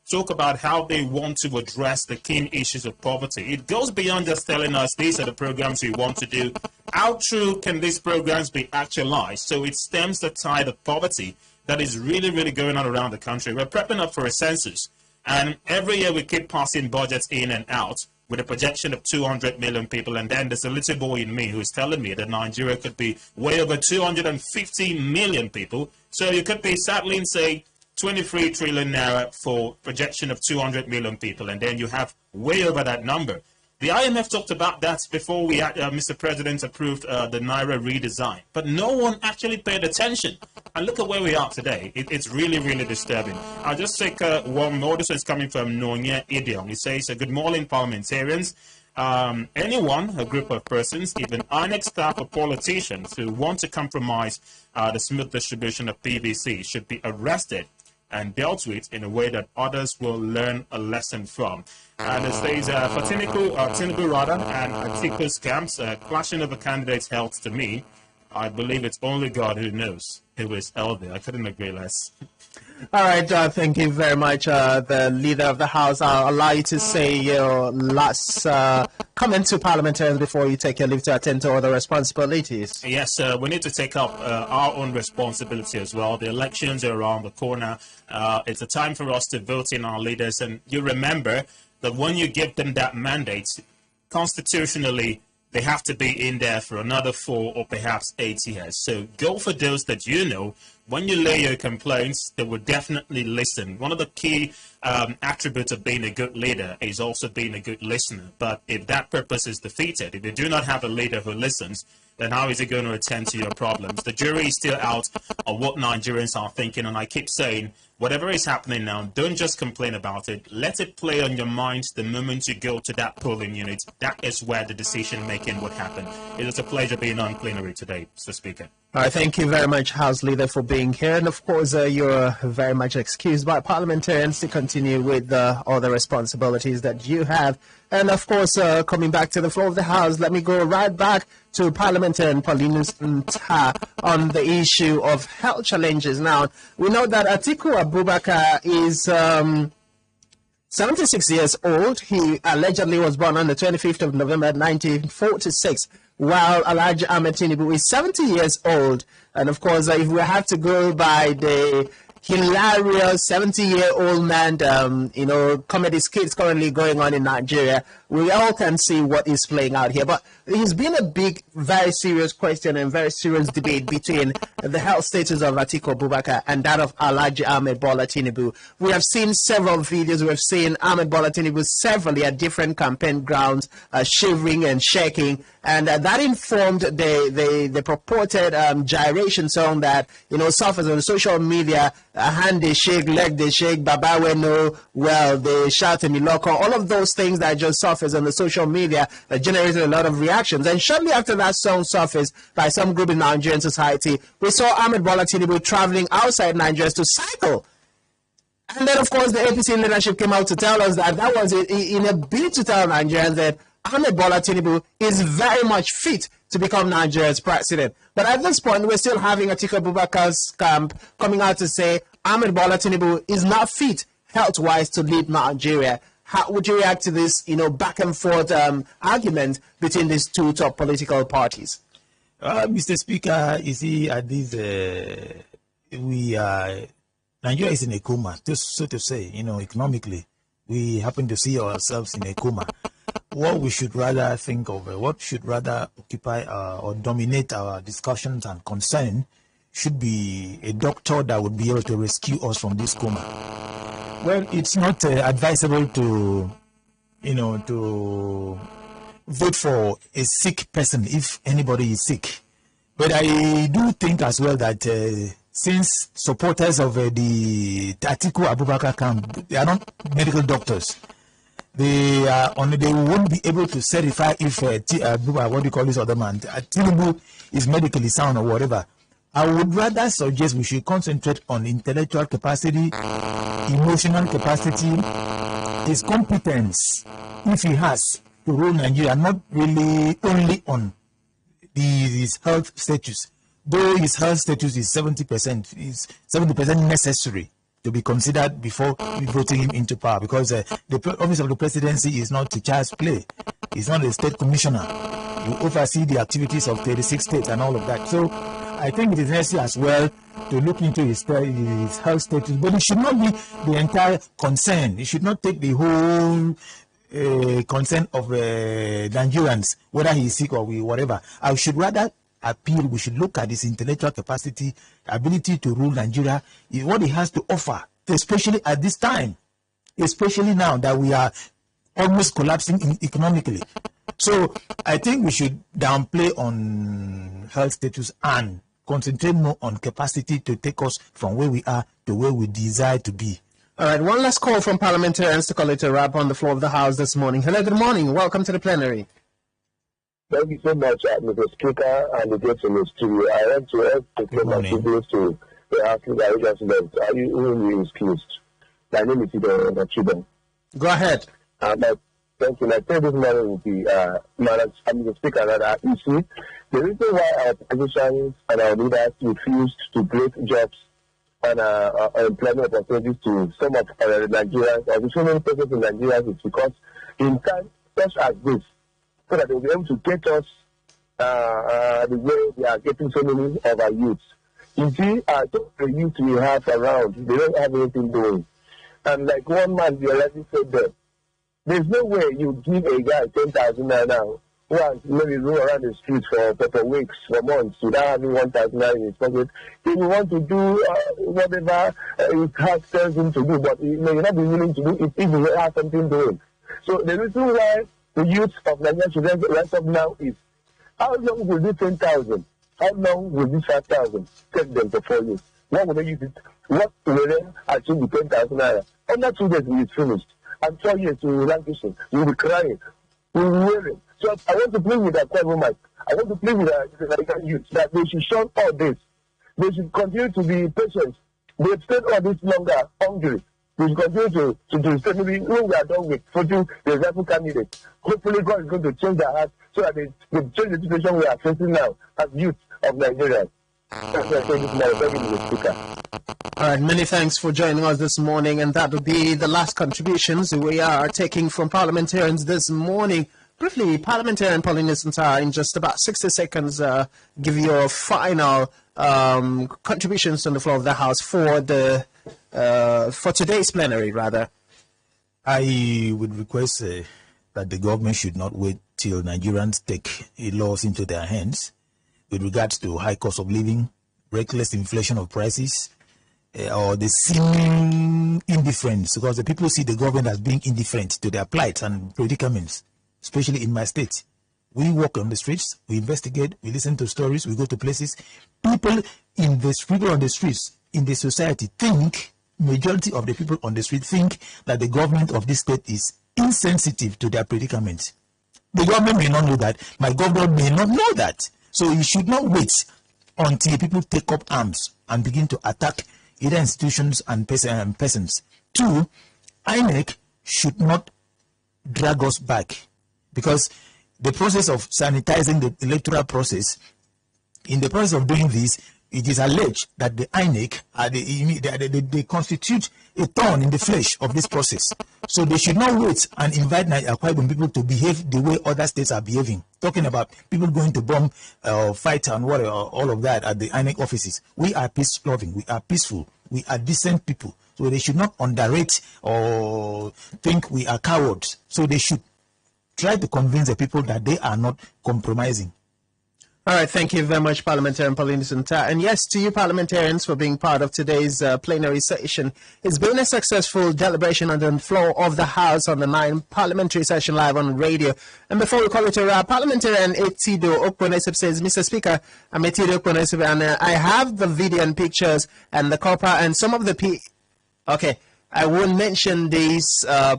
talk about how they want to address the keen issues of poverty. It goes beyond just telling us these are the programs we want to do. How true can these programs be actualized? So it stems the tide of poverty that is really, really going on around the country. We're prepping up for a census. And every year we keep passing budgets in and out with a projection of 200 million people. And then there's a little boy in me who's telling me that Nigeria could be way over 250 million people. So you could be settling, say, 23 trillion naira for projection of 200 million people. And then you have way over that number. The IMF talked about that before we had, Mr. President approved the Naira redesign. But no one actually paid attention. And look at where we are today. It's really, really disturbing. I'll just take one more. This is coming from Nonye Idiom. He says, good morning, parliamentarians. Anyone, a group of persons, even INEC staff or politicians who want to compromise the smooth distribution of PVC should be arrested and dealt with in a way that others will learn a lesson from. And it says, for Tinubu rather, and Atiku's camps, clashing of the candidates' health to me, I believe it's only God who knows who is elder. I couldn't agree less. All right, thank you very much, the leader of the House. I'll allow you to say your last comment to parliamentarians before you take your leave to attend to other responsibilities. Yes, we need to take up our own responsibility as well. The elections are around the corner. It's a time for us to vote in our leaders. And you remember that when you give them that mandate, constitutionally, they have to be in there for another 4 or perhaps 8 years. So go for those that when you lay your complaints, they will definitely listen. One of the key attributes of being a good leader is also being a good listener. But if that purpose is defeated, if you do not have a leader who listens, then how is he going to attend to your problems? The jury is still out on what Nigerians are thinking. And I keep saying, whatever is happening now, don't just complain about it. Let it play on your mind the moment you go to that polling unit. That is where the decision making would happen. It is a pleasure being on plenary today, Mr. Speaker. All right, thank you very much, House Leader, for being here. And of course, you're very much excused by parliamentarians to continue with all the responsibilities that you have. And of course, coming back to the floor of the House, let me go right back to Parliamentarian Paulinus Nta on the issue of health challenges. Now, we know that Atiku Abubakar is 76 years old. He allegedly was born on the 25th of November 1946, while Alhaji Ahmed Tinubu is 70 years old. And of course, if we have to go by the hilarious 70-year-old man, comedy skits currently going on in Nigeria, we all can see what is playing out here. But it's been a big, very serious question and very serious debate between the health status of Atiku Abubakar and that of Alhaji Ahmed Bola Tinubu. We have seen several videos. We have seen Ahmed Bola Tinubu severally at different campaign grounds, shivering and shaking. And that informed the purported gyration song that, surface on social media. Hand they shake, leg they shake, Baba we know, well, they shout in Miloko. All of those things that just surfaced on the social media that generated a lot of reactions. And shortly after that song surfaced by some group in Nigerian society, we saw Ahmed Bola Tinubu traveling outside Nigeria to cycle. And then, of course, the APC leadership came out to tell us that was in a bid to tell Nigerians that Ahmed Bola Tinubu is very much fit to become Nigeria's president. But at this point, we're still having Atiku Abubakar's camp coming out to say Ahmed Bola Tinubu is not fit health-wise to lead Nigeria. How would you react to this, back and forth argument between these two top political parties? Mr. Speaker, you see, at this, Nigeria is in a coma, so to say, economically. We happen to see ourselves in a coma. What we should rather think of, what should rather occupy or dominate our discussions and concern should be a doctor that would be able to rescue us from this coma. Well, it's not advisable to vote for a sick person if anybody is sick. But I do think as well that since supporters of the Atiku Abubakar camp, they are not medical doctors. They won't be able to certify if what do you call this other man, Tinubu is medically sound or whatever. I would rather suggest we should concentrate on intellectual capacity, emotional capacity, his competence if he has to rule Nigeria, not really only on his health status, though his health status is 70% necessary to be considered before voting him into power, because the office of the presidency is not a child's play. It's not a state commissioner. You oversee the activities of 36 states and all of that. So I think it is necessary as well to look into his health status, but it should not be the entire concern. It should not take the whole concern of Nigerians, whether he is sick or whatever. I should rather appeal, we should look at his intellectual capacity, ability to rule Nigeria, what he has to offer, especially at this time, especially now that we are almost collapsing economically. So I think we should downplay on health status and concentrate more on capacity to take us from where we are to where we desire to be. All right, one last call from parliamentarians to call it a wrap on the floor of the House this morning. Hello, good morning. Welcome to the plenary. Thank you so much, Mr. Speaker, and the guests in the studio. I want to ask the privilege to the House Leader. Are you excused? My name is Ido Nachiba. Go ahead. Thank you. I think this morning will be, Mr. Speaker, another issue. The reason why our politicians and our leaders refused to create jobs and employment opportunities to some of Nigerians, or the so many persons in Nigeria, is because in times such as this, so that they will be able to get us the way they are getting so many of our youths. You see, the youth we have around, they don't have anything doing. And like one man, the already said that there's no way you give a guy 10,000 now who has maybe roam around the streets for weeks, for months, without having 1,000 in his pocket. He will want to do whatever his heart tells him to do, but he may not be willing to do it if he has something doing. So the reason why the youth of Nigeria should rise up now is, how long will this 10,000? How long will this 5,000 take them for 4 years? What will they use it? What will they achieve with 10,000 naira? Under 2 days, it is finished. And 4 years, we will languishing. We will be crying. We will be wailing. So I want to plead with the government. I want to plead with the Nigerian youth that they should shun all this. They should continue to be patient. They've stayed all this longer, hungry. We should continue to say, maybe when we are done with voting the example candidate, hopefully God is going to change their heart so that they change the situation we are facing now as youth of Nigeria. That's what I say this morning. Thank you, Mr. Speaker. All right, many thanks for joining us this morning, and that will be the last contributions we are taking from parliamentarians this morning. Briefly, Parliamentarian Pauline Isanta, in just about 60 seconds, give your final contributions on the floor of the House for the for today's plenary, rather. I would request that the government should not wait till Nigerians take laws into their hands with regards to high cost of living, reckless inflation of prices, or the seeming indifference, because the people see the government as being indifferent to their plight and predicaments, especially in my state. We walk on the streets, we investigate, we listen to stories, we go to places. People on the streets, in the society, majority of the people on the street think that the government of this state is insensitive to their predicament. The government may not know that. My governor may not know that. So you should not wait until people take up arms and begin to attack either institutions and persons. 2, INEC should not drag us back, because the process of sanitizing the electoral process, in the process of doing this, it is alleged that the INEC they constitute a thorn in the flesh of this process. So they should not wait and invite Akwa Ibom people to behave the way other states are behaving. Talking about people going to bomb, fight and whatever, all of that at the INEC offices. We are peace-loving, we are peaceful, we are decent people. So they should not underrate or think we are cowards. So they should try to convince the people that they are not compromising. All right, thank you very much, Parliamentarian Pauline Isanta. And yes, to you parliamentarians for being part of today's plenary session. It's been a successful deliberation on the floor of the House on the 9th parliamentary session live on radio. And before we call it a wrap, Parliamentarian Etido Okponesip says, Mr. Speaker, I'm Etido Okponesip, and I have the video and pictures and the copper and some of the Okay. I won't mention these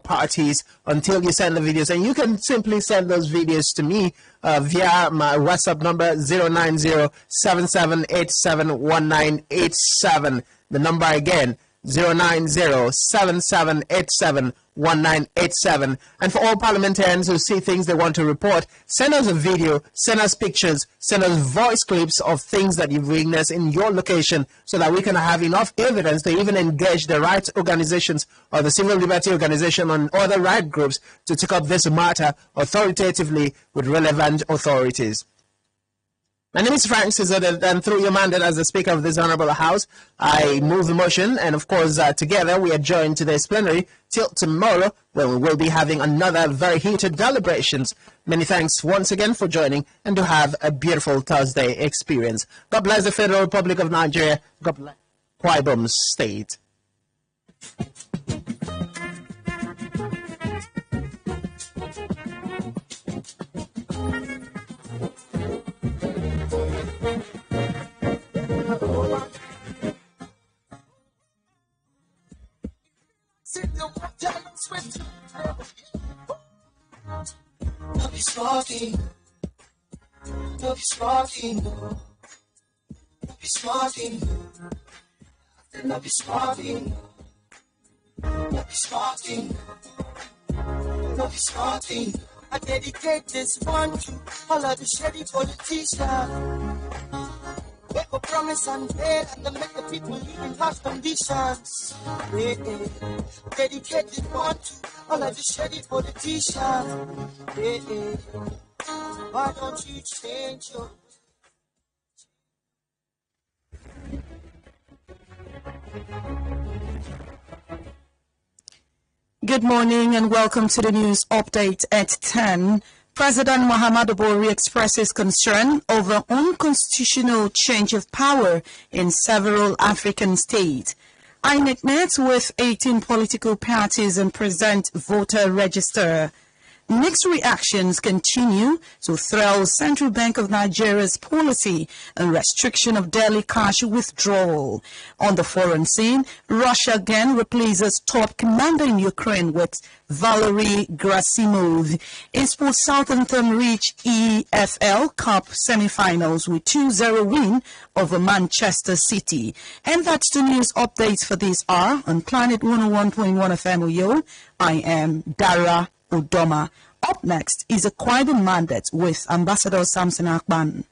parties until you send the videos. And you can simply send those videos to me via my WhatsApp number 090-7787-1987. The number again, 090-7787-1987. 1987. And for all parliamentarians who see things they want to report, send us a video, send us pictures, send us voice clips of things that you've witnessed in your location so that we can have enough evidence to even engage the rights organizations or the civil liberty organization and other right groups to take up this matter authoritatively with relevant authorities. My name is Frank Sizod, and through your mandate as the Speaker of this Honorable House, I move the motion, and of course, together we adjourn today's plenary till tomorrow, when we will be having another very heated deliberations. Many thanks once again for joining, and to have a beautiful Thursday experience. God bless the Federal Republic of Nigeria. God bless Akwa Ibom State. No be smarting, no be smarting, no be smarting, no be smarting, no be smarting, no be smarting. I dedicate this one to all of the shady politicians. Make a promise and fail, and then make the people live in harsh conditions. Dedicate this one to all of the shady politicians. Why don't you change your... Good morning and welcome to the news update at 10. President Muhammadu Buhari expresses concern over unconstitutional change of power in several African states. INEC met with 18 political parties and present voter register. Mixed reactions continue to thrill Central Bank of Nigeria's policy and restriction of daily cash withdrawal. On the foreign scene, Russia again replaces top commander in Ukraine with Valery Gerasimov. Esports Southampton reach EFL Cup semi-finals with 2-0 win over Manchester City. And that's the news updates for this hour on Planet 101.1 FM Oyo. I am Dara Udoma. Up next is a quiet mandate with Ambassador Samson Akban.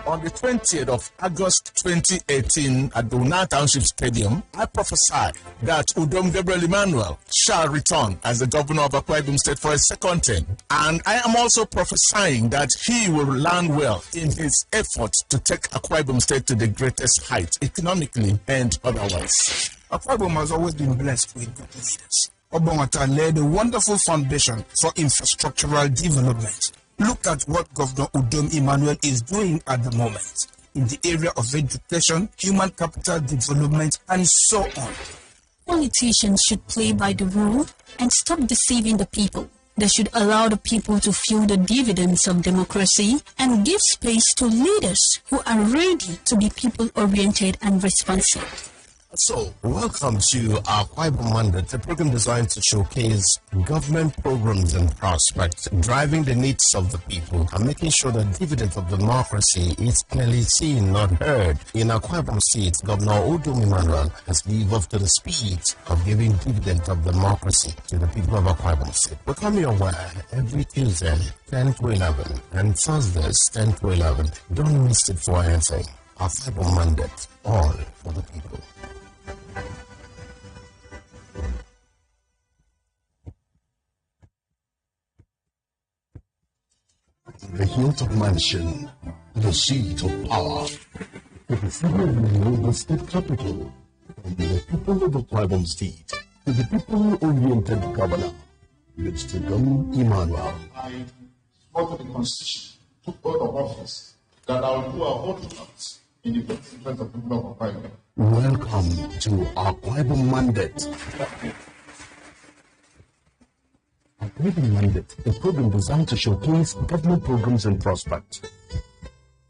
On the 20th of August 2018 at the Una Township Stadium, I prophesied that Udom Gabriel Emmanuel shall return as the governor of Akwa Ibom State for a second term. And I am also prophesying that he will land well in his effort to take Akwa Ibom State to the greatest height, economically and otherwise. Akwa Ibom has always been blessed with good leaders. Obongata laid a wonderful foundation for infrastructural development. Look at what Governor Udom Emmanuel is doing at the moment in the area of education, human capital development, and so on. Politicians should play by the rule and stop deceiving the people. They should allow the people to feel the dividends of democracy and give space to leaders who are ready to be people-oriented and responsive. So, welcome to our Akwa Ibom Mandate, a program designed to showcase government programs and prospects, driving the needs of the people and making sure the dividend of democracy is clearly seen, not heard. In Akwa Ibom State, Governor Udom Emmanuel has lived up to the speed of giving dividend of democracy to the people of Akwa Ibom State. We come your way every Tuesday, 10 to 11, and Thursdays, 10 to 11. Don't miss it for anything. Akwa Ibom Mandate, all for the people. The hilltop mansion, the seat of power, the decision of the state capital, from the people of the Akwa State to the people-oriented governor, Mr. Udom Emmanuel. I support the Constitution, took oath of office, that I will do a vote count in the best interest of the people of Akwa Ibom. Welcome to Akwa Ibom Mandate. Akwa Ibom Mandate, a program designed to showcase government programs and prospects.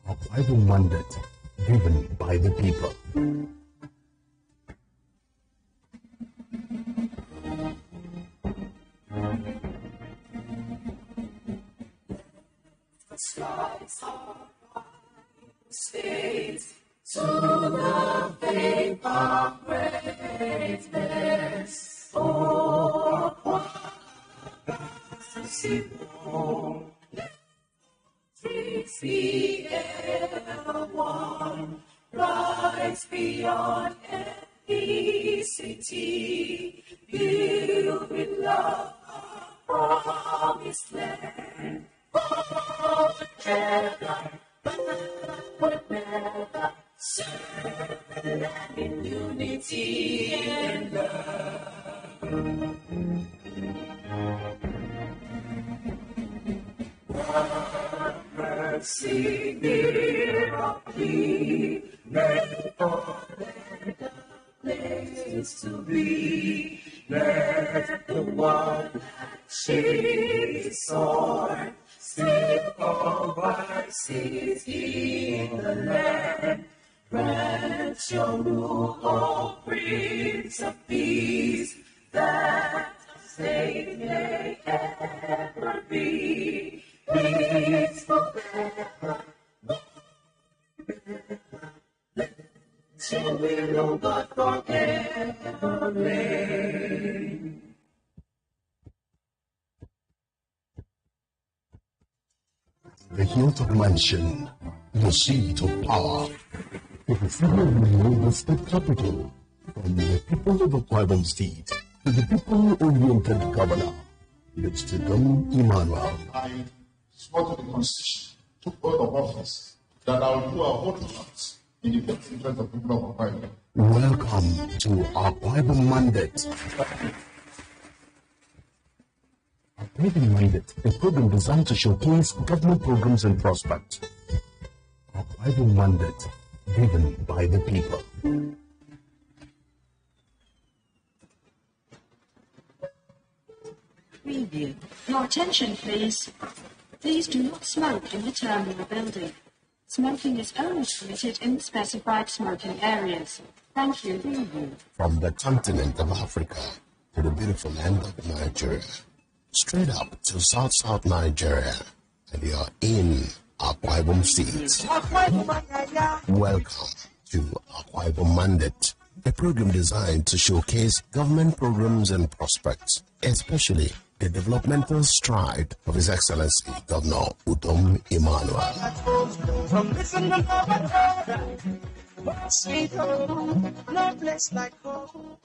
Akwa Ibom Mandate, given by the people. States to the faith of greatness. Oh, possible. CCL1 rise beyond any city, filled with love, promised land. Oh, together, would never serve in unity and love. Mercy, dear of thee, let all let a place to be. Let the one that shades his sword still over seas in the land. Grant your rule, O Prince of Peace, that they may ever be. Peace forever. Let your will, O God, forever reign. The Hilltop Mansion, the seat of power. The fulfillment of the state capital, from the people of Akwa Ibom State to the people-oriented governor, Mr. Don Emmanuel. I swore to the Constitution, took oath of office, that I will do a whole lot in the best interest of the people of Akwa Ibom. Welcome to Akwa Ibom Mandate. Akwa Ibom Mandate, a program designed to showcase government programs and prospects. Akwa Ibom Mandate, given by the people. Preview. Your attention, please. Please do not smoke in the terminal building. Smoking is only permitted in the specified smoking areas. Thank you. Preview. From the continent of Africa to the beautiful land of Nigeria, straight up to South Nigeria, and you are in Akwa Ibom State. Welcome to Akwa Ibom Mandate, a program designed to showcase government programs and prospects, especially the developmental stride of His Excellency Governor Udom Emmanuel. From listen to sweet home, no place like home.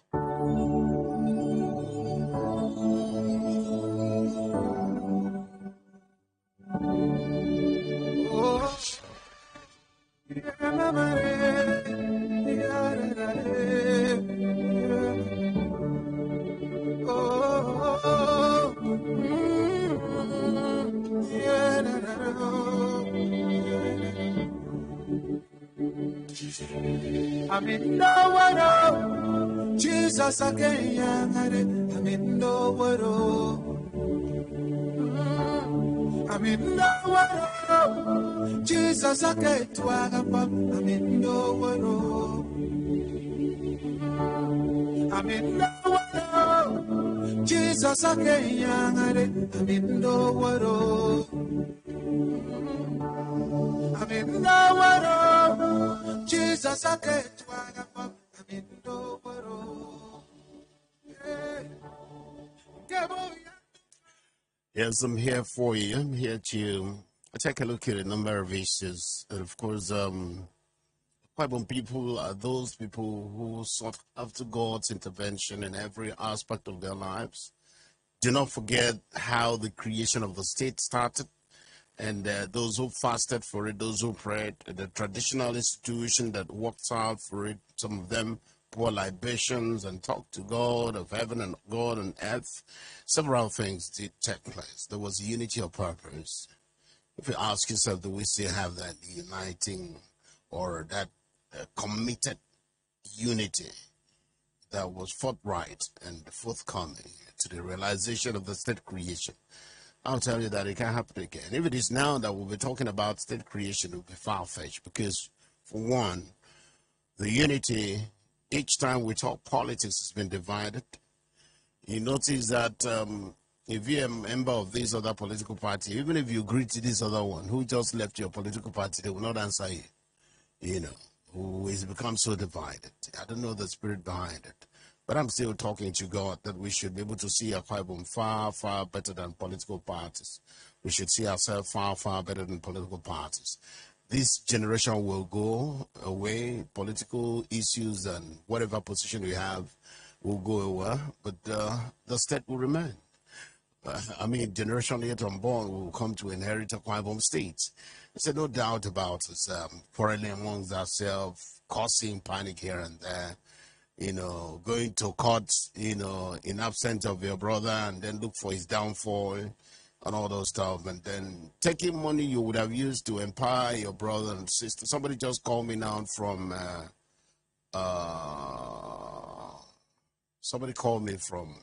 I'm in nowhere, Jesus again. I'm in nowhere. I'm in nowhere, Jesus again. I'm in nowhere. I'm in nowhere, Jesus again. I'm in nowhere. I'm in nowhere, Jesus again. I'm in nowhere. Yes, I'm here for you. I'm here to take a look at a number of issues. And of course, Akwa Ibom people are those people who sought after God's intervention in every aspect of their lives. Do not forget how the creation of the state started. And those who fasted for it, those who prayed, the traditional institution that worked hard for it, some of them pour libations and talked to God of heaven and God on earth. Several things did take place. There was unity of purpose. If you ask yourself, do we still have that uniting or that committed unity that was forthright and forthcoming to the realization of the state creation? I'll tell you that it can happen again. If it is now that we'll be talking about state creation, it will be far-fetched because, for one, the unity, each time we talk politics, has been divided. You notice that if you're a member of this other political party, even if you agree to this other one, who just left your political party, they will not answer you. who has become so divided. I don't know the spirit behind it. But I'm still talking to God that we should be able to see Akwa Ibom far, far better than political parties. We should see ourselves far, far better than political parties. This generation will go away. Political issues and whatever position we have will go away, but the state will remain. Generation yet unborn will come to inherit Akwa Ibom state. There's no doubt about it. Quarreling amongst ourselves, causing panic here and there. Going to court, in absence of your brother and then look for his downfall and all those stuff. And then taking money you would have used to empower your brother and sister. Somebody just called me now from, somebody called me from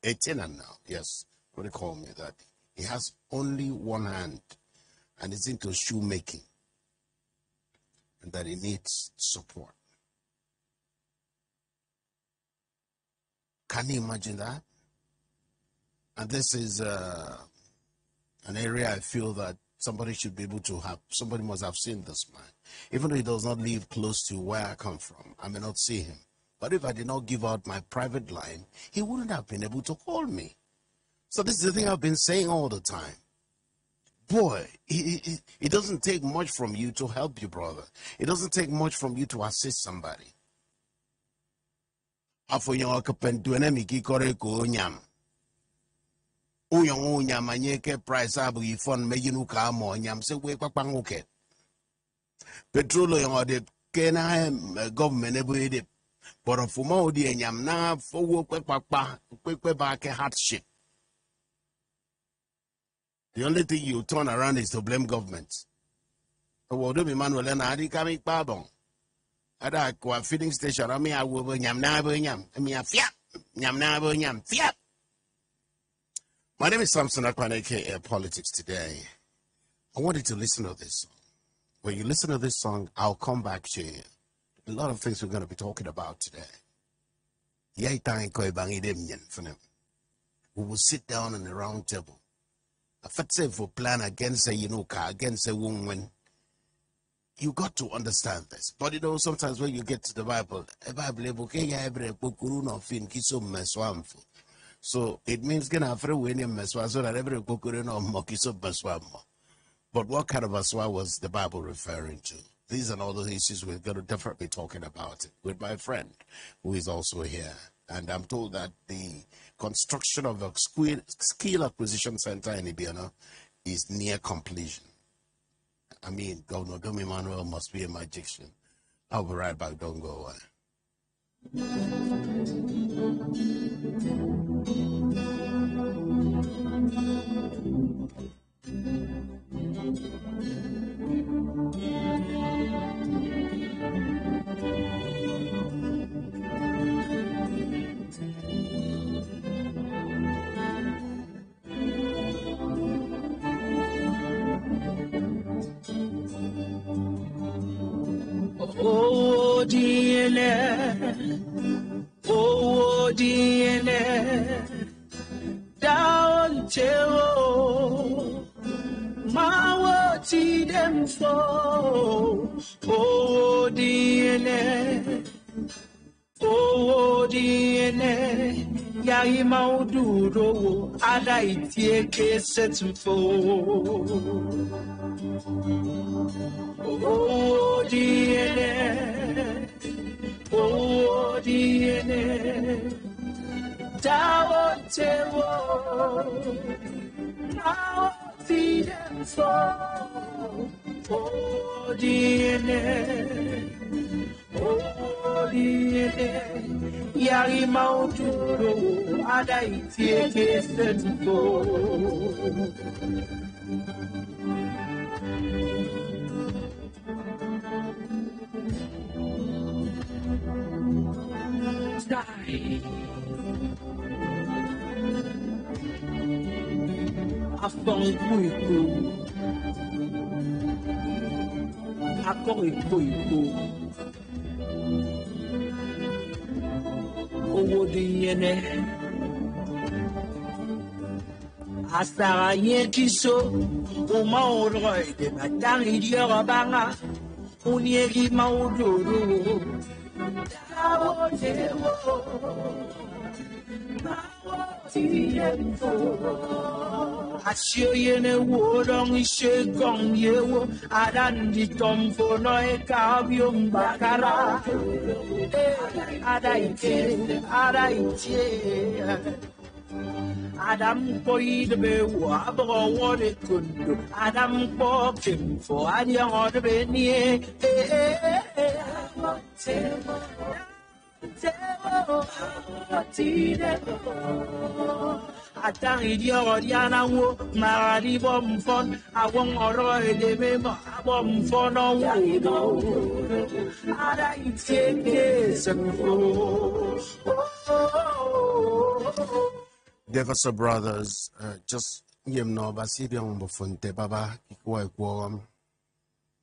18 now. Yes, somebody called me that he has only one hand and is into shoemaking and that he needs support. Can you imagine that? And this is an area I feel that somebody should be able to have, somebody must have seen this man. Even though he does not live close to where I come from, I may not see him. But if I did not give out my private line, he wouldn't have been able to call me. So this is the thing I've been saying all the time. Boy, it doesn't take much from you to help your brother. It doesn't take much from you to assist somebody. Afo yon kapentu enemi ki kore ko nyam. Uyon nyam anyeke price abu ifon mejinu ka mo nyam se we papanguke. Petrol yon de kena government ebu ede. But ofuma odi nyam na fo wo papa ba ke hardship. The only thing you turn around is to blame government. Owodo mi Manuel na adi kami pabon. Ada kwa feeding station, I will nyam na bo nyam. Fiap. Nyam na bo nyam. Fiap. My name is Samson Akwaneke, Air Politics Today. I want you to listen to this song. When you listen to this song, I'll come back to you. A lot of things we're going to be talking about today. We will sit down on the round table. If it's a plan against a against a woman, you got to understand this. But sometimes when you get to the Bible, so it means gonna have so that every but what kind of aswa was the Bible referring to? These are all the issues we're going to definitely be talking about it with my friend who is also here. And I'm told that the construction of a skill acquisition center in Ibiana is near completion. Governor Dom Emmanuel must be a magician. I'll be right back. Don't go away. Oh, DNA, oh, DNA, down to my words, them for oh, DNA, oh, DNA, Yai Mauduro, Ada Itieke set for. Oh, DNA, oh, DNA, down to now see them fall. Oh, DNA, oh, DNA, Yari Mauduro, Ada Itieke set for. Afon iko, akon iko, owo DNA, asara yekiso, oma oroi de batang idiora banga, Uniegi mauduru. Ashiyene wodong ishegong yewo adandi tomfo no ekabium bakara adaite Adam koid be wabo wore kundu Adam ko kimfo adiang od be nie Atang idiot yana wo mari bom fon awong oro edeme ma bom fon o ada iteke sanfo. Devasa brothers, just yem no basidion bufunte baba kikuwa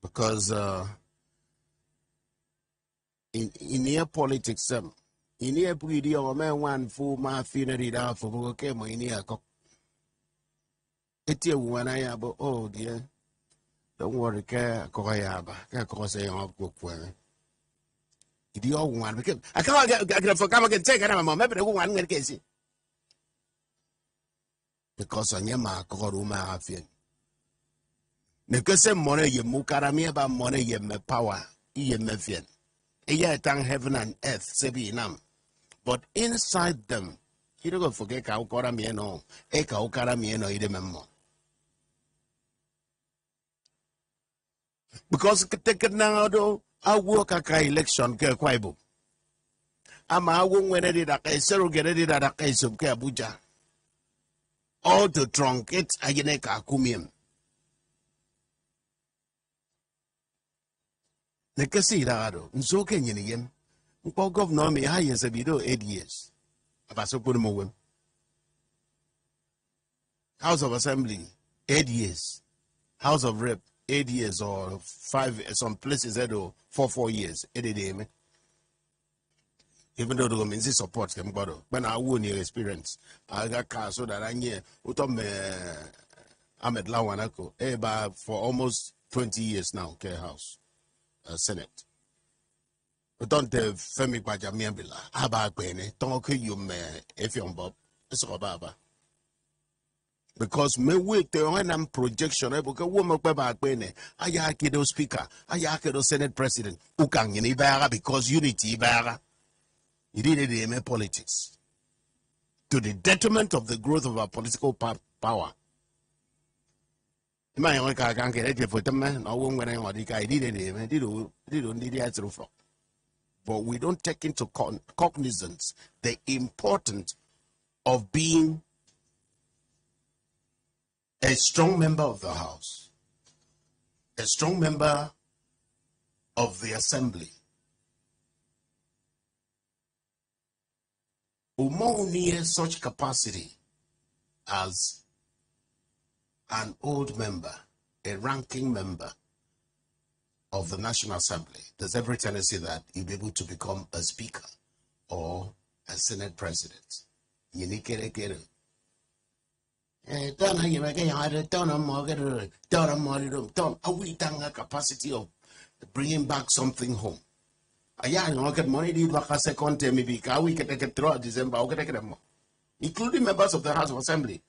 because in near politics in near pretty or man one full my funeral out for okay my near cock. It's when I have oh dear. Don't worry, care Koyaba, Kakose of book for me. The old one because I can't get for come again take it. I'm maybe the one get casey. Because on your mark or room I have you. Because money you mukarami about money you me power, ye me fian. Yeah, thank heaven and earth, sebi nam. But inside them, you don't forget Kaukara Mieno, Ekaukara Mieno, idememo. Because take it now, though, I work a election, Kerquaibo. I'm a woman when I did a surrogate at a case of Kabuja. All to truncate Ayaneka Kumium. Nekasi Rado, Nsoke Yin. Governor me high as a video 8 years. Abaso Pudamo. House of Assembly, 8 years. House of Rep, 8 years or 5, some places, 4 years. Even though the women's support them, but when I won your experience, I got car so that I knew Utom Ahmed Lawanako, for almost 20 years now, Care House, Senate. Don't Femi Bajamiambila, Abba Quene, don't you me if you're Bob, it's all Baba. Because me wait the one projection, I book a woman Baba Quene, Ayakido Speaker, Ayakido Senate President, Ukang in Ibarra because unity Ibarra. He did it in politics to the detriment of the growth of our political power. My own can't get it for them, man. I won't when I did it, did it. But we don't take into cognizance the importance of being a strong member of the House, a strong member of the Assembly. Umo near such capacity as an old member, a ranking member of the National Assembly, there's every tendency that you'll be able to become a speaker or a Senate president. Are we done a capacity of bringing back something home? I get money, did back a second term, maybe we can take it throughout December, including members of the House of Assembly.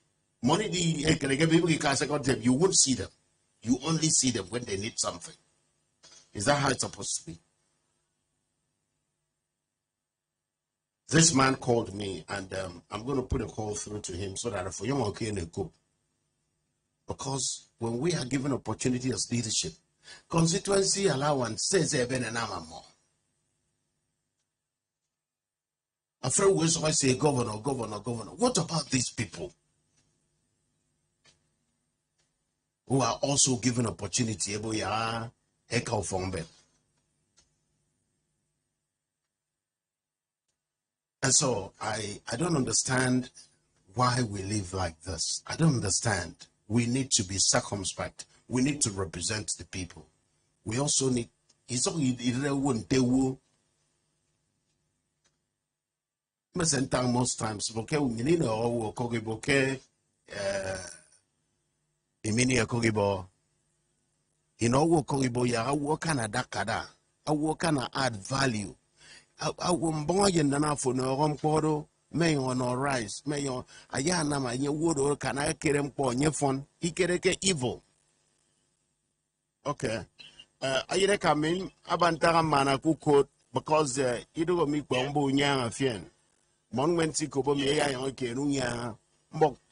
Money, you won't see them. You only see them when they need something. Is that how it's supposed to be? This man called me, and I'm going to put a call through to him so that for you okay go. Because when we are given opportunity as leadership, constituency allowance says even an more. A friend will always say governor. What about these people who are also given opportunity? And so I don't understand why we live like this. I don't understand. We need to be circumspect. We need to represent the people. We also need most times You know, I work on a dakada. I work on a add value. I will buy you for no romporo, may on or rice, may on Ayana, my wood or can I get him for your phone? He get evil. Okay. I recommend Abantara Mana cook because you do me bombo yang a fian. Monument Sikobo me, I okay, Nuya.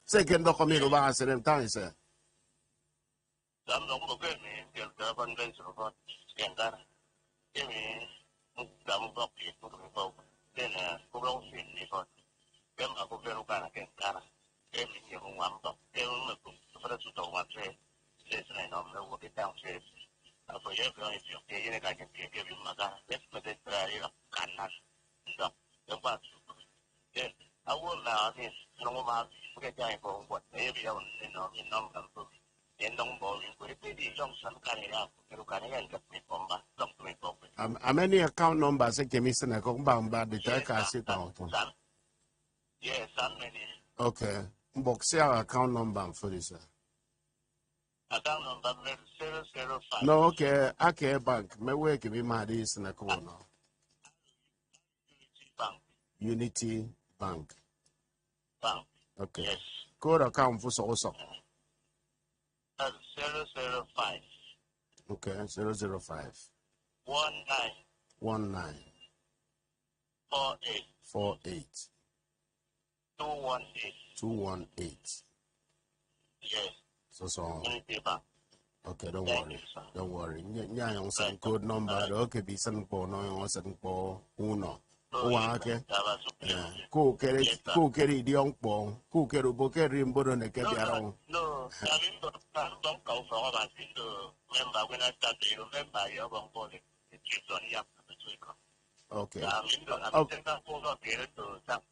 Second document of us and time, sir. Some of the women, the urban base of Scandal. Some of the then Kurong Sin, them a Kuberuka against Ghana. Every year, one book, they will look for the two one trade. Says I know the work it down says. For your going to pay, I can take every mother. Let's put it there. Cannot stop the bus. Yes, I will now this no more get time for what maybe on in number. How many account numbers I can miss and I come back the tech I sit out? Yes, how many? Okay. Box account number for this. Account number 005. No, okay. Okay, bank. My way can be mad is in a corner. Unity Bank. Bank. Okay. Yes. Code account for also. 005. Okay, 005. 19. 48. 218. Yes. So. Unity Bank. Okay, don't worry. Don't worry. Yeah, you send code number. Okay, be sent for no, you send for uno. Oh, okay. Cool, carry the young ball. Cool, carry Rimbo and the Cabiaro. No, I mean, don't go for all I think remember when I started, remember your one body. It keeps on yap. Okay. I mean, I'm saying that for not get to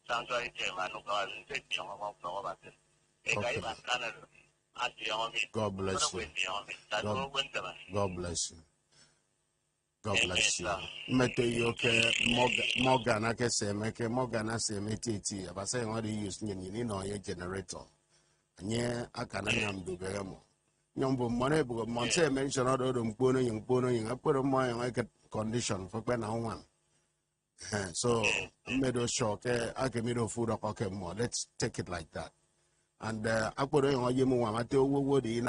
Sandra German, and take your home for all that. God bless you. God bless you. God bless you. Mete yoke Morgan, I can say, make a Morgan, I say, metiti. But saying what you use, you know, your generator. And yeah, I can't do Gamo. Yumbo money, but Monte mentioned other than Bono, I put a more like a condition for when I want. So, middle shock, I can middle food up, okay, more. Let's take it like that. And I put on you more. I tell what in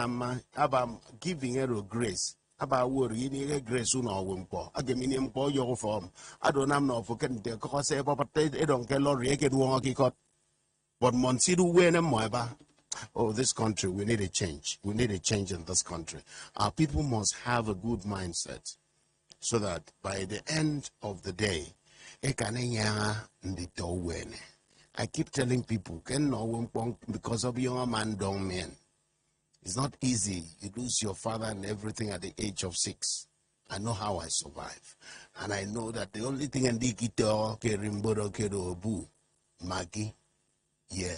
about giving her grace. About word you need a grace soon or wimpo. I give me your form. I don't know for can the cause but they don't get lorry get one got. But Monsidu when a oh, this country, we need a change. We need a change in this country. Our people must have a good mindset so that by the end of the day, I keep telling people, because of your man, don't man. It's not easy. You lose your father and everything at the age of 6. I know how I survive. And I know that the only thing in Dikito, Kerimbodo, Kedo, Obu, Maggie, yeah.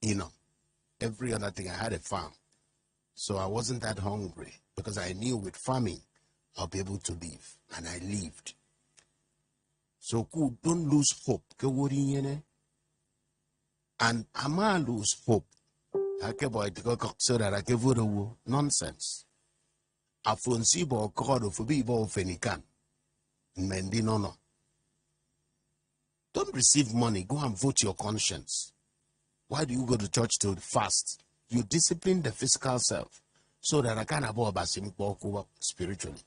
You know, every other thing, I had a farm. So I wasn't that hungry because I knew with farming, I'll be able to live. And I lived. So don't lose hope. And I'ma lose hope. I can boy to go so that I can vote nonsense. I fancy bo God for be bo fenican. Mendi no. Don't receive money. Go and vote your conscience. Why do you go to church to fast? You discipline the physical self so that I can avoid basim spiritually.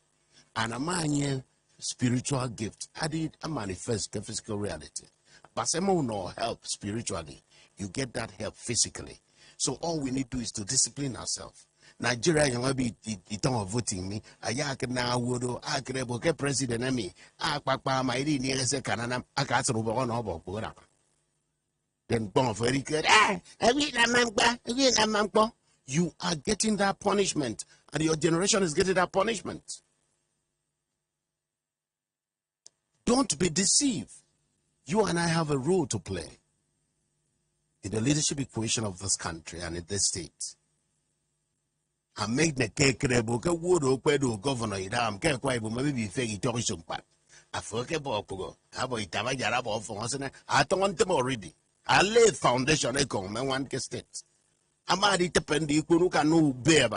And a man spiritual gift. I did a manifest the physical reality. Basemo no help spiritually. You get that help physically. So all we need to do is to discipline ourselves. Nigeria, you want to be the time of voting me. I can now would I can get president me. I papa my near a canana. I got over on over. Then born very good. You are getting that punishment, and your generation is getting that punishment. Don't be deceived. You and I have a role to play in the leadership equation of this country and in this state. I make the cake wood or pedo governor. I'm quite maybe fake tourism part. I forget about how about Itamaraba for us. I don't want them already. I laid foundation. I come and one state. I'm at it depending who can know bear.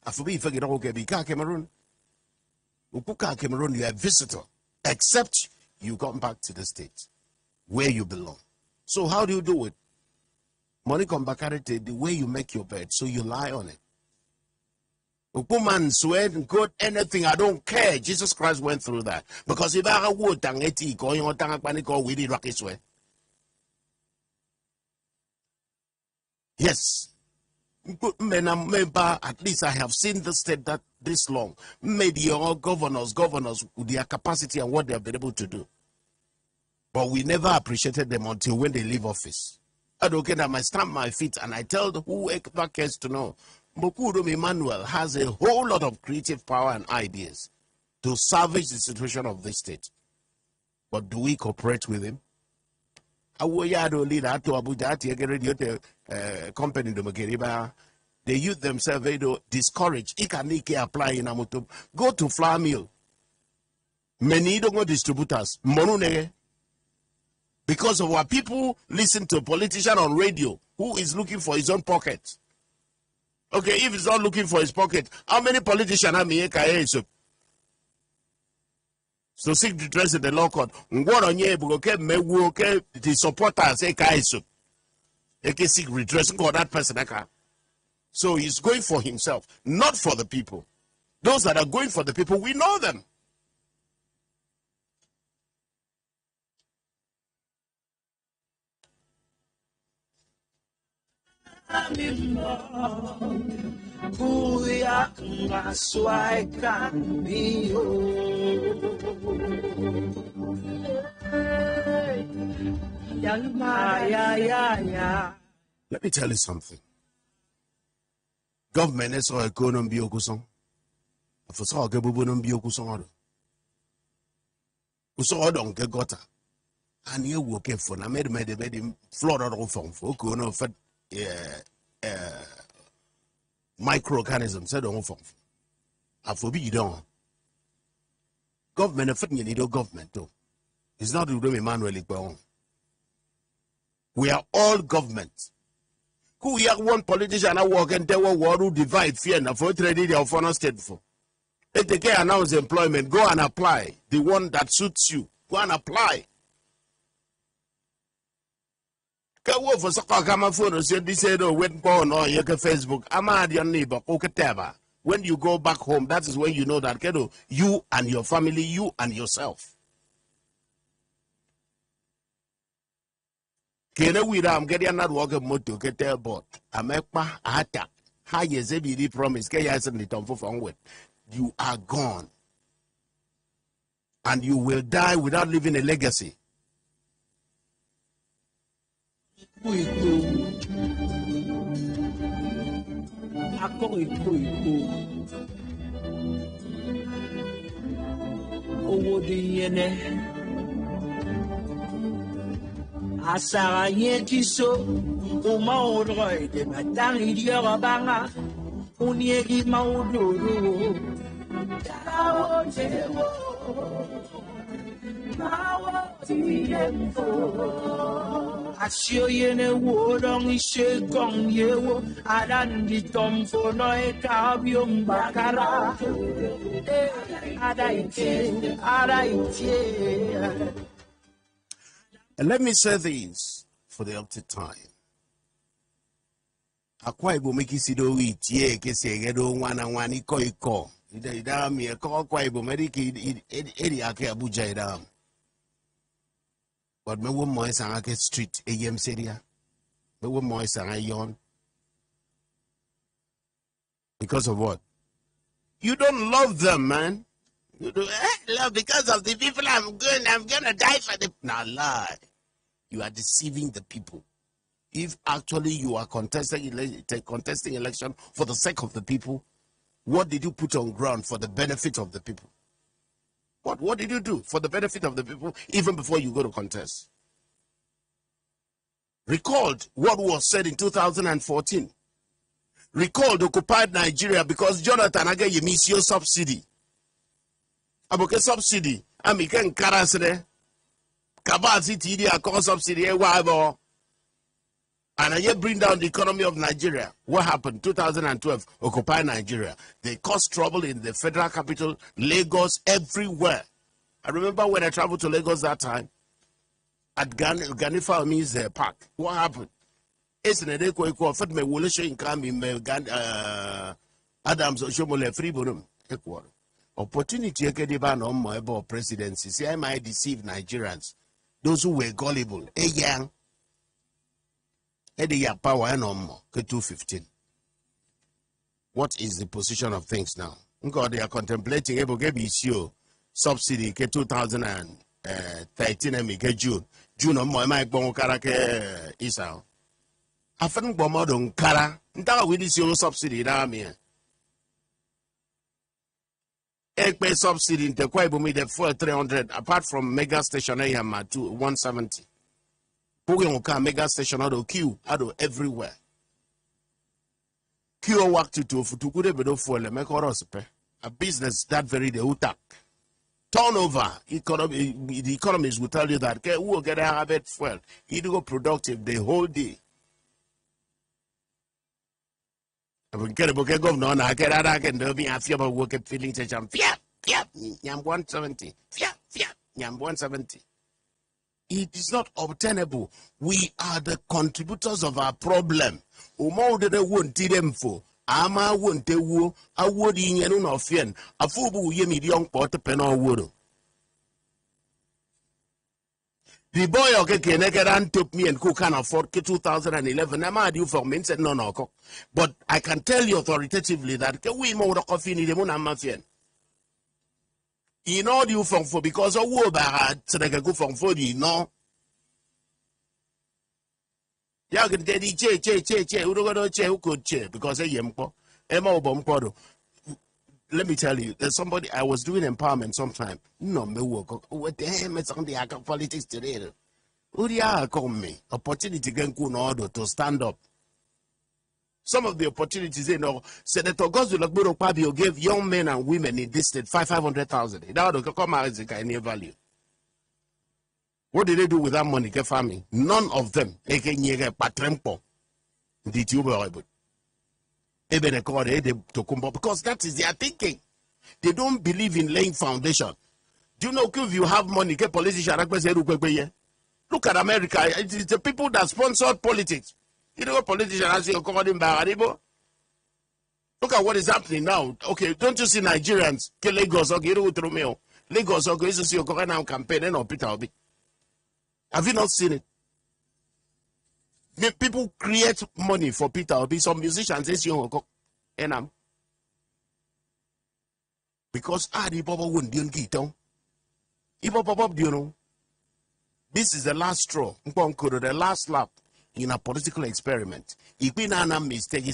Afobi if get okay bika Cameroon. Upuka Cameroon, you are a visitor, except you come back to the state where you belong. So how do you do it? Money come back at it the way you make your bed, so you lie on it. Woman sweat and quote anything, I don't care. Jesus Christ went through that. Because if I would tang eti going on tang panic or we did rocky sweat. Yes. At least I have seen the state that this long. Maybe all governors with their capacity and what they have been able to do. But we never appreciated them until when they leave office. I don't care that I stamp my feet and I tell whoever cares to know. Mokudum Emmanuel has a whole lot of creative power and ideas to salvage the situation of this state. But do we cooperate with him? The youth themselves, they do discourage. Apply in Amutum. Go to flour mill. Many don't go distributors. Because of what people listen to a politician on radio who is looking for his own pocket. Okay, if he's not looking for his pocket, how many politicians have me? So seek the dress in the law court. The supporters seek redress for that person. So he's going for himself, not for the people. Those that are going for the people, we know them. Let me tell you something. Government is our economy okusong. For so ke bubu no bi okusong. Uso don't get gutter. And you work for na made flood out of phone for no fed microorganisms said on phone. I forbid you don't. Government of you need a government too. It's not to do Emmanuel. We are all government. Who we are one politician I work and tell what who divide fear and for trading their foreign state for. If they can announce employment, go and apply. The one that suits you. Go and apply. For phone said this said when born or you can Facebook. I'm your neighbor, Okateba. When you go back home, that is when you know that you and your family, you and yourself. I'm getting not work moto get there board. Amekpa attack. How is it promise? You are gone. And you will die without leaving a legacy. Asaranye tiso uma odroy de matari diora banga uniegi mauduru tawo tewo mawo tiempo asio yene wodong ishe gong yewo adandi tomfo no e kabio mbakara adaite. And let me say this for the upted time. Akwa ibo meki sido witie kesi egedo wana iko. Ida mi eko akwa ibo mediki edi ake Abuja ida. But me wo moy sanga ke street AM seria. Me wo moy sanga yon. Because of what? You don't love them, man. You do love because of the people I'm gonna die for them. Nah, lie. You are deceiving the people. If actually you are contesting election for the sake of the people, what did you put on ground for the benefit of the people? What did you do for the benefit of the people even before you go to contest? Recalled what was said in 2014. Recalled occupied Nigeria because Jonathan again you miss your subsidy. Aboke subsidy. Amiken karasre. Kabasi tidi akon subsidy wabo. And I bring down the economy of Nigeria. What happened? 2012, Occupy Nigeria. They caused trouble in the federal capital, Lagos, everywhere. I remember when I traveled to Lagos that time, at Ganifa means park. What happened? It's an equal of me will show in Adams Oshomole free bonum. Opportunity on my presidency. See, I might deceive Nigerians. Those who were gullible. Young. Eddie power and 215. What is the position of things now? God, they are contemplating able to issue subsidy 2013 and June. June on my bonkarake isa. I found Bomodon Kara. That will issue subsidy. Egg subsidy in the Kwaibu made for 300 apart from mega station to 170. Puga mega station out of queue out of everywhere. Queue work to good bedo for le make a business that very the utak. Turnover economy, the economists will tell you that who will get a habit fuel, he go productive the whole day. I get a book governor, I get out again, there'll be a few work at feeling station. Yam 170. Yam 170. It is not obtainable. We are the contributors of our problem. Umo de won't them for. Ama won't te wo. I would in yen of yen. A fubu yemi young pot pen or wood. The boy okay naked took me and who can afford 2011. I'm mad you for me said no. But I can tell you authoritatively that we more coffee in the moon and mafian. In all you from for because of war bad so they can go from 40 no. Ya can get che who could che because a yempo Emma Bompodo. Let me tell you, there's somebody I was doing empowerment sometime. No, me work. What the hell is on the politics today? Who do you call me? Opportunity can order to stand up. Some of the opportunities, Senator Godzilla Pabio gave young men and women in this state 500,000. That would come out as any value. What did they do with that money? Farming. None of them. Because that is their thinking. They don't believe in laying foundation. Do you know if you have money, get politician? Look at America. It's the people that sponsored politics. You know what politician has you called him Bararibo? Look at what is happening now. Okay, don't you see Nigerians? Lagos, okay, Lagos, okay, is your current campaign or Peter Obi? Have you not seen it? The people create money for Peter Obi. Some musicians say you because the Baba wouldn't do it. This is the last straw, the last lap in a political experiment. If we not mistake, be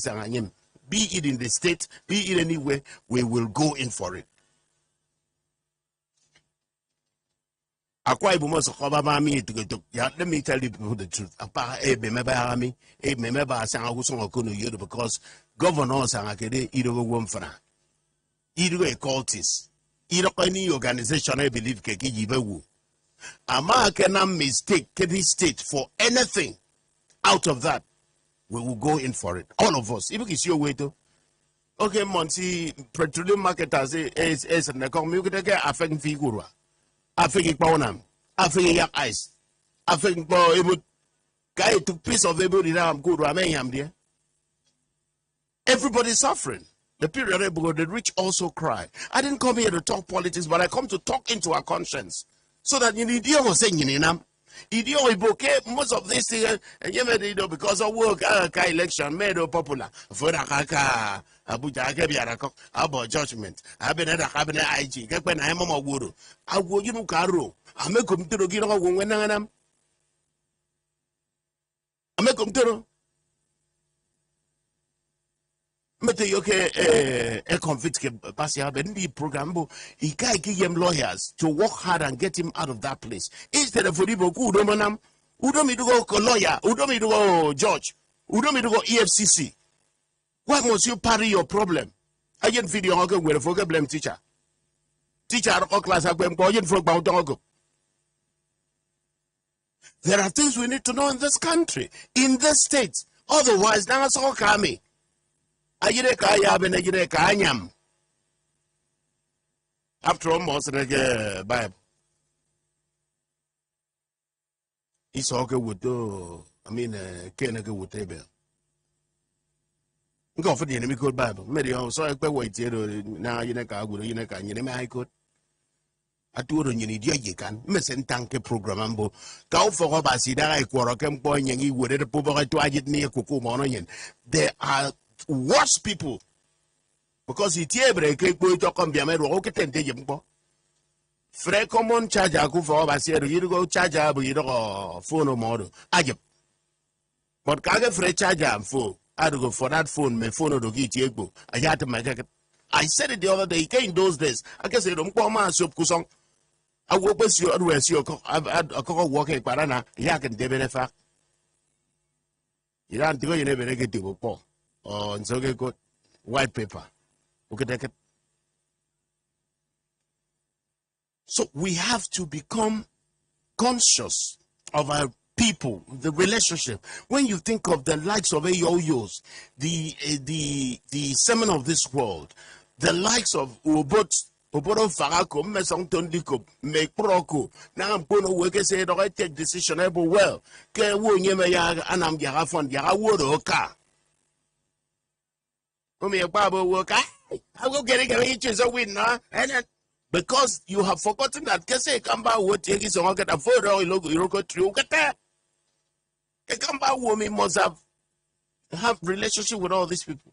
it in the state, be it anywhere, we will go in for it. Let me tell you people the truth. Because governors are either a cultist, either any organization I believe Ama cannot mistake any state for anything. Out of that, we will go in for it. All of us. If it's your way to okay, Monty, petroleum marketers is an economy you can get affecting figure. Affecting Pawnam, affecting your eyes, affecting guy took piece of everybody now. I'm good. I'm there. Everybody's suffering. The period the rich also cry. I didn't come here to talk politics, but I come to talk into our conscience. So that you need to say, most of this thing, because of work, election made popular. For the Abuja, about judgment. I've been at a cabinet IG, get when I'm a guru. I will you caro. I make come to get on when I'm. I make come to. A convict Basia Bendi program, he can't give him lawyers to work hard and get him out of that place. Instead of Udomanam, Udomi to go lawyer, Udomi to go judge, Udomi to go EFCC. Why must you parry your problem? I get video where the forget blame teacher. Teacher or class have been going for about dog. There are things we need to know in this country, in this state. Otherwise, now it's all coming. After almost the Bible. It's okay with Kenaka with Abel. Go for the enemy code Bible. Maybe also I wait here now you know, could. I told you need you can miss and tank a program. Go for Obasida, Quorocam point, and you would have put to it near Kukumonoyan. There are worse people because it's every cake boy to come be a man rocket and take him. Free common charger go for Obasia, you go charger, but you don't phone model. But Kaga free charger and phone. I go for that phone, my phone or get you. I had to my jacket. I said it the other day, in those days. I guess they don't come on soap kusong. I will pass you otherwise. I've had a cock walking parana, yak and debenefa. You don't do you never get to go. Oh, and so get good white paper. Okay, take it. So we have to become conscious of our people, the relationship. When you think of the likes of Ayoyos, the semen of this world, the likes of Obodo Farako, Mesong Tondiko, make Proko. Now I'm going to work and say, I take decision able well. Can woo Yemaya and I'm Yarafon Yarawodoka. Come here, Babo worker. I will get a winner. And because you have forgotten that Kese Kamba would take his own get a photo, you go through. A Kamba woman must have relationship with all these people.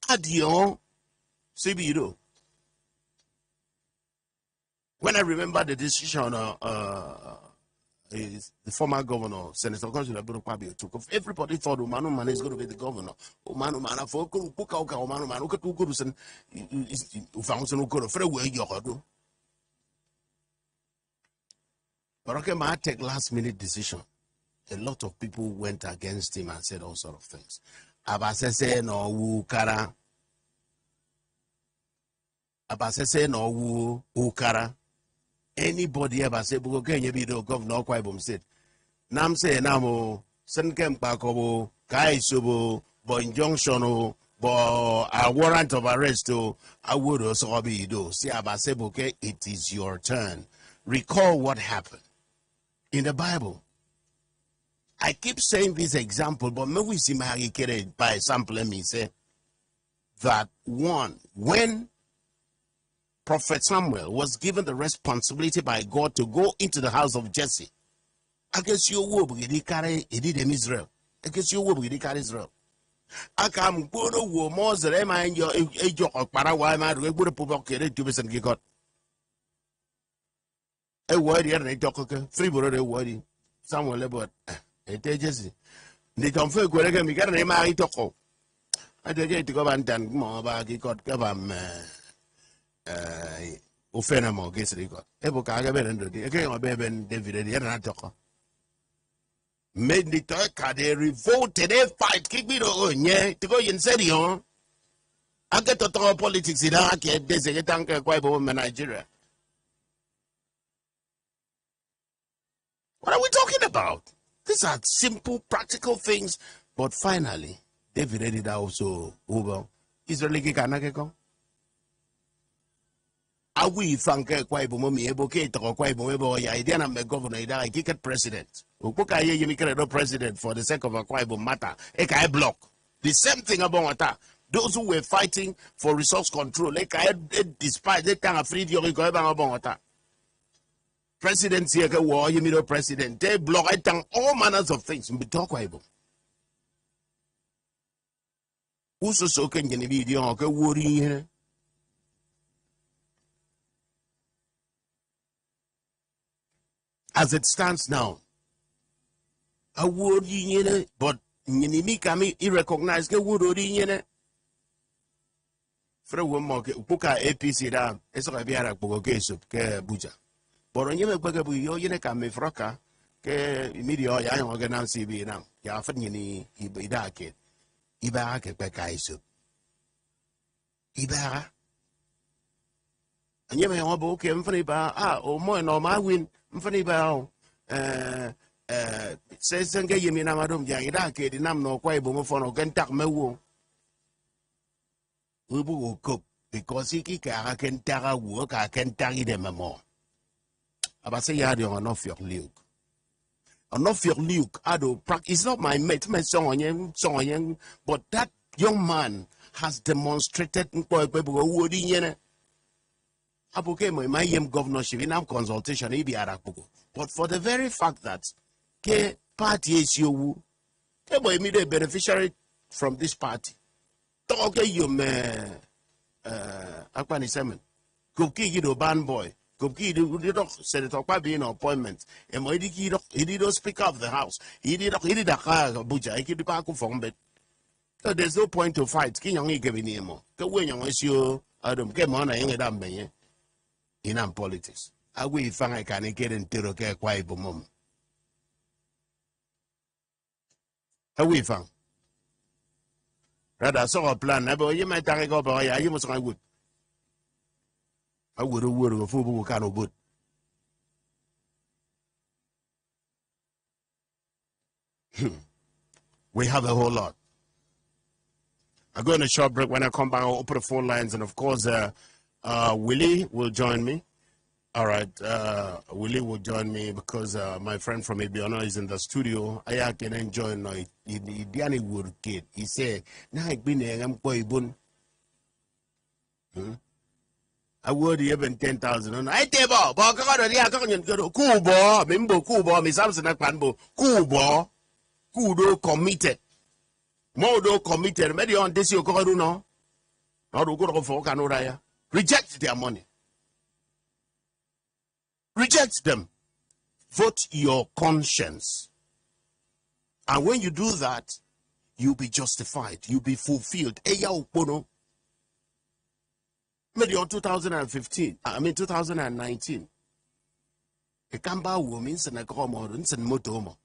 Adio, CBO. When I remember the decision, the former governor, Senator Konjula took off, everybody thought Umanu Man is going to be the governor. Umanu Man, for Kuka, Umanu Man, Ukurusan, Ufanson Ukuru, Freeway Yokodo. But okay, I take last minute decision. A lot of people went against him and said all sort of things. Abasese no Ukara. Abasese no Ukara. Anybody ever say, "Okay, you be the governor of Kwai State." Nam say, "Namo Senkem Pakobo, Kai Subo, bo injunction, bo a warrant of arrest, I would also be do." See, Abasebo, okay, it is your turn. Recall what happened in the Bible. I keep saying this example, but maybe we see my by example. Let me say that one when Prophet Samuel was given the responsibility by God to go into the house of Jesse. I guess you will be carry Israel. I guess you will be carry Israel. I come go to war more than I in your age of Paraguay, my regular public to be sent. Got a word here, they talk free word, a word. Samuel about a Jesse. They don't feel good again. We got a marry talk. I did to go and done more about it. Got government. Ofenamo gets record. Evoca again, or baby David, the made the talk, they revolted, they fight, kick me to go in serio. I get to talk politics in Iraq, there's a tanker quite over Nigeria. What are we talking about? These are simple, practical things, but finally, David did also over Israeli Kanako. Are we Franke Kwaibo me evocate or Kwaibo ya idea I'm a governor, I kick it president. Upuka ye make a president for the sake of a Kwaibo matter. Eka block. The same thing about that. Those who were fighting for resource control, despite they can't free your about that. President here war, you mean president, they block all manners of things. Talk Kwaibo. Who's so can you be the uncle worrying here? As it stands now, a word in but Ninimikami irrecognized a word in it. For a woman, Puka APC down, it's a Biara Bogokeso, Buja. But on your Bagabu, you can me froka, media, I organize CB now. Yafani, Ibidake, Ibarake Pekaiso. Ibara. And you may have okay, and funny bar, or more, no, my win. Mfani bao says Sanga Yamina Madam Yangida, Kedinam no quite bomophone, Kentak Mewo. We will cook because he can tara work, I can tarry them more. I say, I don't off your Luke. Enough your Luke, I do practice. It's not my mate, my song, but that young man has demonstrated in Abuke, my governorship in our consultation, but for the very fact that party is you, immediate beneficiary from this party. Okay, you may Akpani Semen, Cookie, you band boy. He did said it up by being an appointment. And he did speak of the house. He did a car, Buja, he did back from bed. So there's no point to fight. King only giving him more. The way you issue, Adam came on a young damn in politics. I will find I can get into the quiet mum. How we found? Rather, saw a plan. Never you might take up by you must I would. I would have word of a football kind of good. We have a whole lot. I'm going to short break. When I come back, I'll open the phone lines. And of course, Willie will join me. All right. Willie will join me because my friend from Ibiano is in the studio. I can enjoy the Danny Wood kid. He said, "Now I've been there. I'm going I would even 10,000. I tell you, but I can't Kubo, Mimbo, Kubo, Miss Samson, Panbo, Kubo, Kudo committed. Modo committed. Maybe on this, you go to know. Not to go for Canora. Reject their money. Reject them. Vote your conscience. And when you do that, you'll be justified. You'll be fulfilled. Maybe on 2019. A Kamba woman and a commodance and motomo.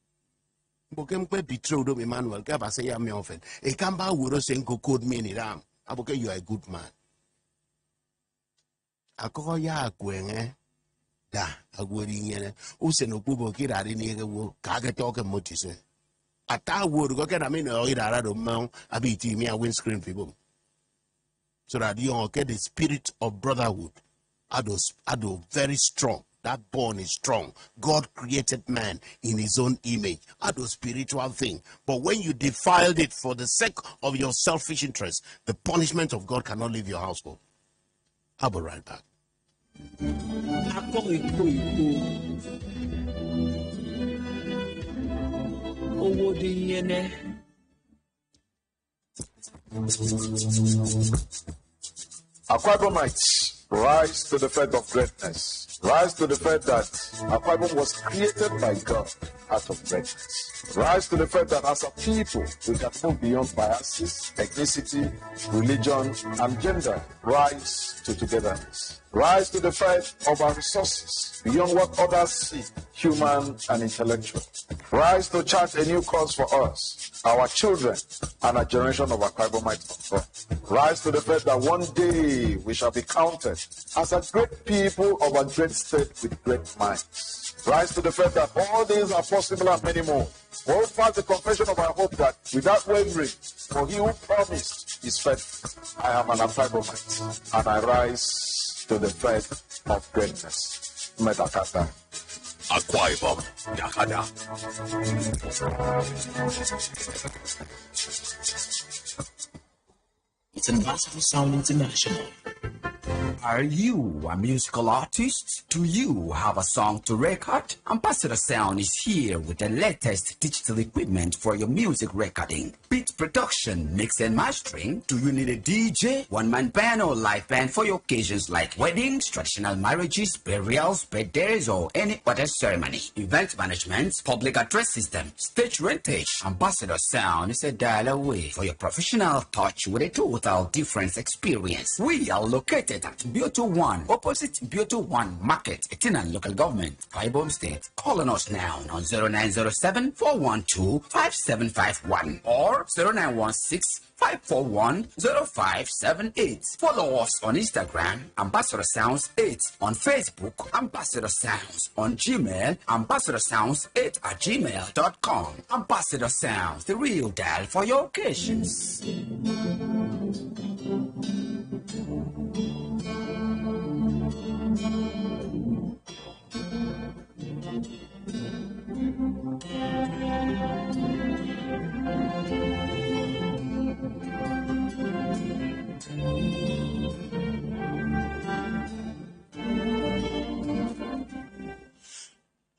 Bokempe betrayed Emmanuel Cabasaya me often. A Kamba would say code me ram. Aboke, you are a good man. A coya gwenge. Da, a woody yene. Useno Bubo Kira in the Kaga talk and motis. At that would go get a minute or either mount a BT me a windscreen people. So that you get the spirit of brotherhood. Ado very strong. That bond is strong. God created man in his own image. Ado spiritual thing. But when you defiled it for the sake of your selfish interest, the punishment of God cannot leave your household. I'll be right back. Akwa Ibomites, rise to the fact of greatness. Rise to the fact that Akwa Ibom was created by God out of greatness. Rise to the fact that as a people, we can move beyond biases, ethnicity, religion, and gender. Rise to togetherness. Rise to the fact of our resources beyond what others see, human and intellectual. Rise to chart a new course for us, our children, and a generation of Akwa Ibomites of God. Rise to the fact that one day we shall be counted as a great people of a great state with great minds. Rise to the fact that all things are possible and many more. Hold fast the confession of our hope that without wavering, for he who promised is faithful. I am an Akwa Ibomite, and I rise to the fact of greatness. Medakata. Akwa Ibom, Yakada. It's Ambassador Sound International. Are you a musical artist? Do you have a song to record? Ambassador Sound is here with the latest digital equipment for your music recording. Beat production, mix and mastering. Do you need a DJ, one-man band or live band for your occasions like weddings, traditional marriages, burials, birthdays or any other ceremony? Event management, public address system, stage rentage. Ambassador Sound is a dial away for your professional touch with a total different experience. We are located at Bioto 1, opposite Bioto 1 Market, Etinan Local Government, Kaibom State. Call on us now on 0907 412 5751 or 0916 541-0578. Follow us on Instagram, Ambassador Sounds 8. On Facebook, Ambassador Sounds. On Gmail, Ambassador Sounds 8@gmail.com. Ambassador Sounds, the real dial for your occasions.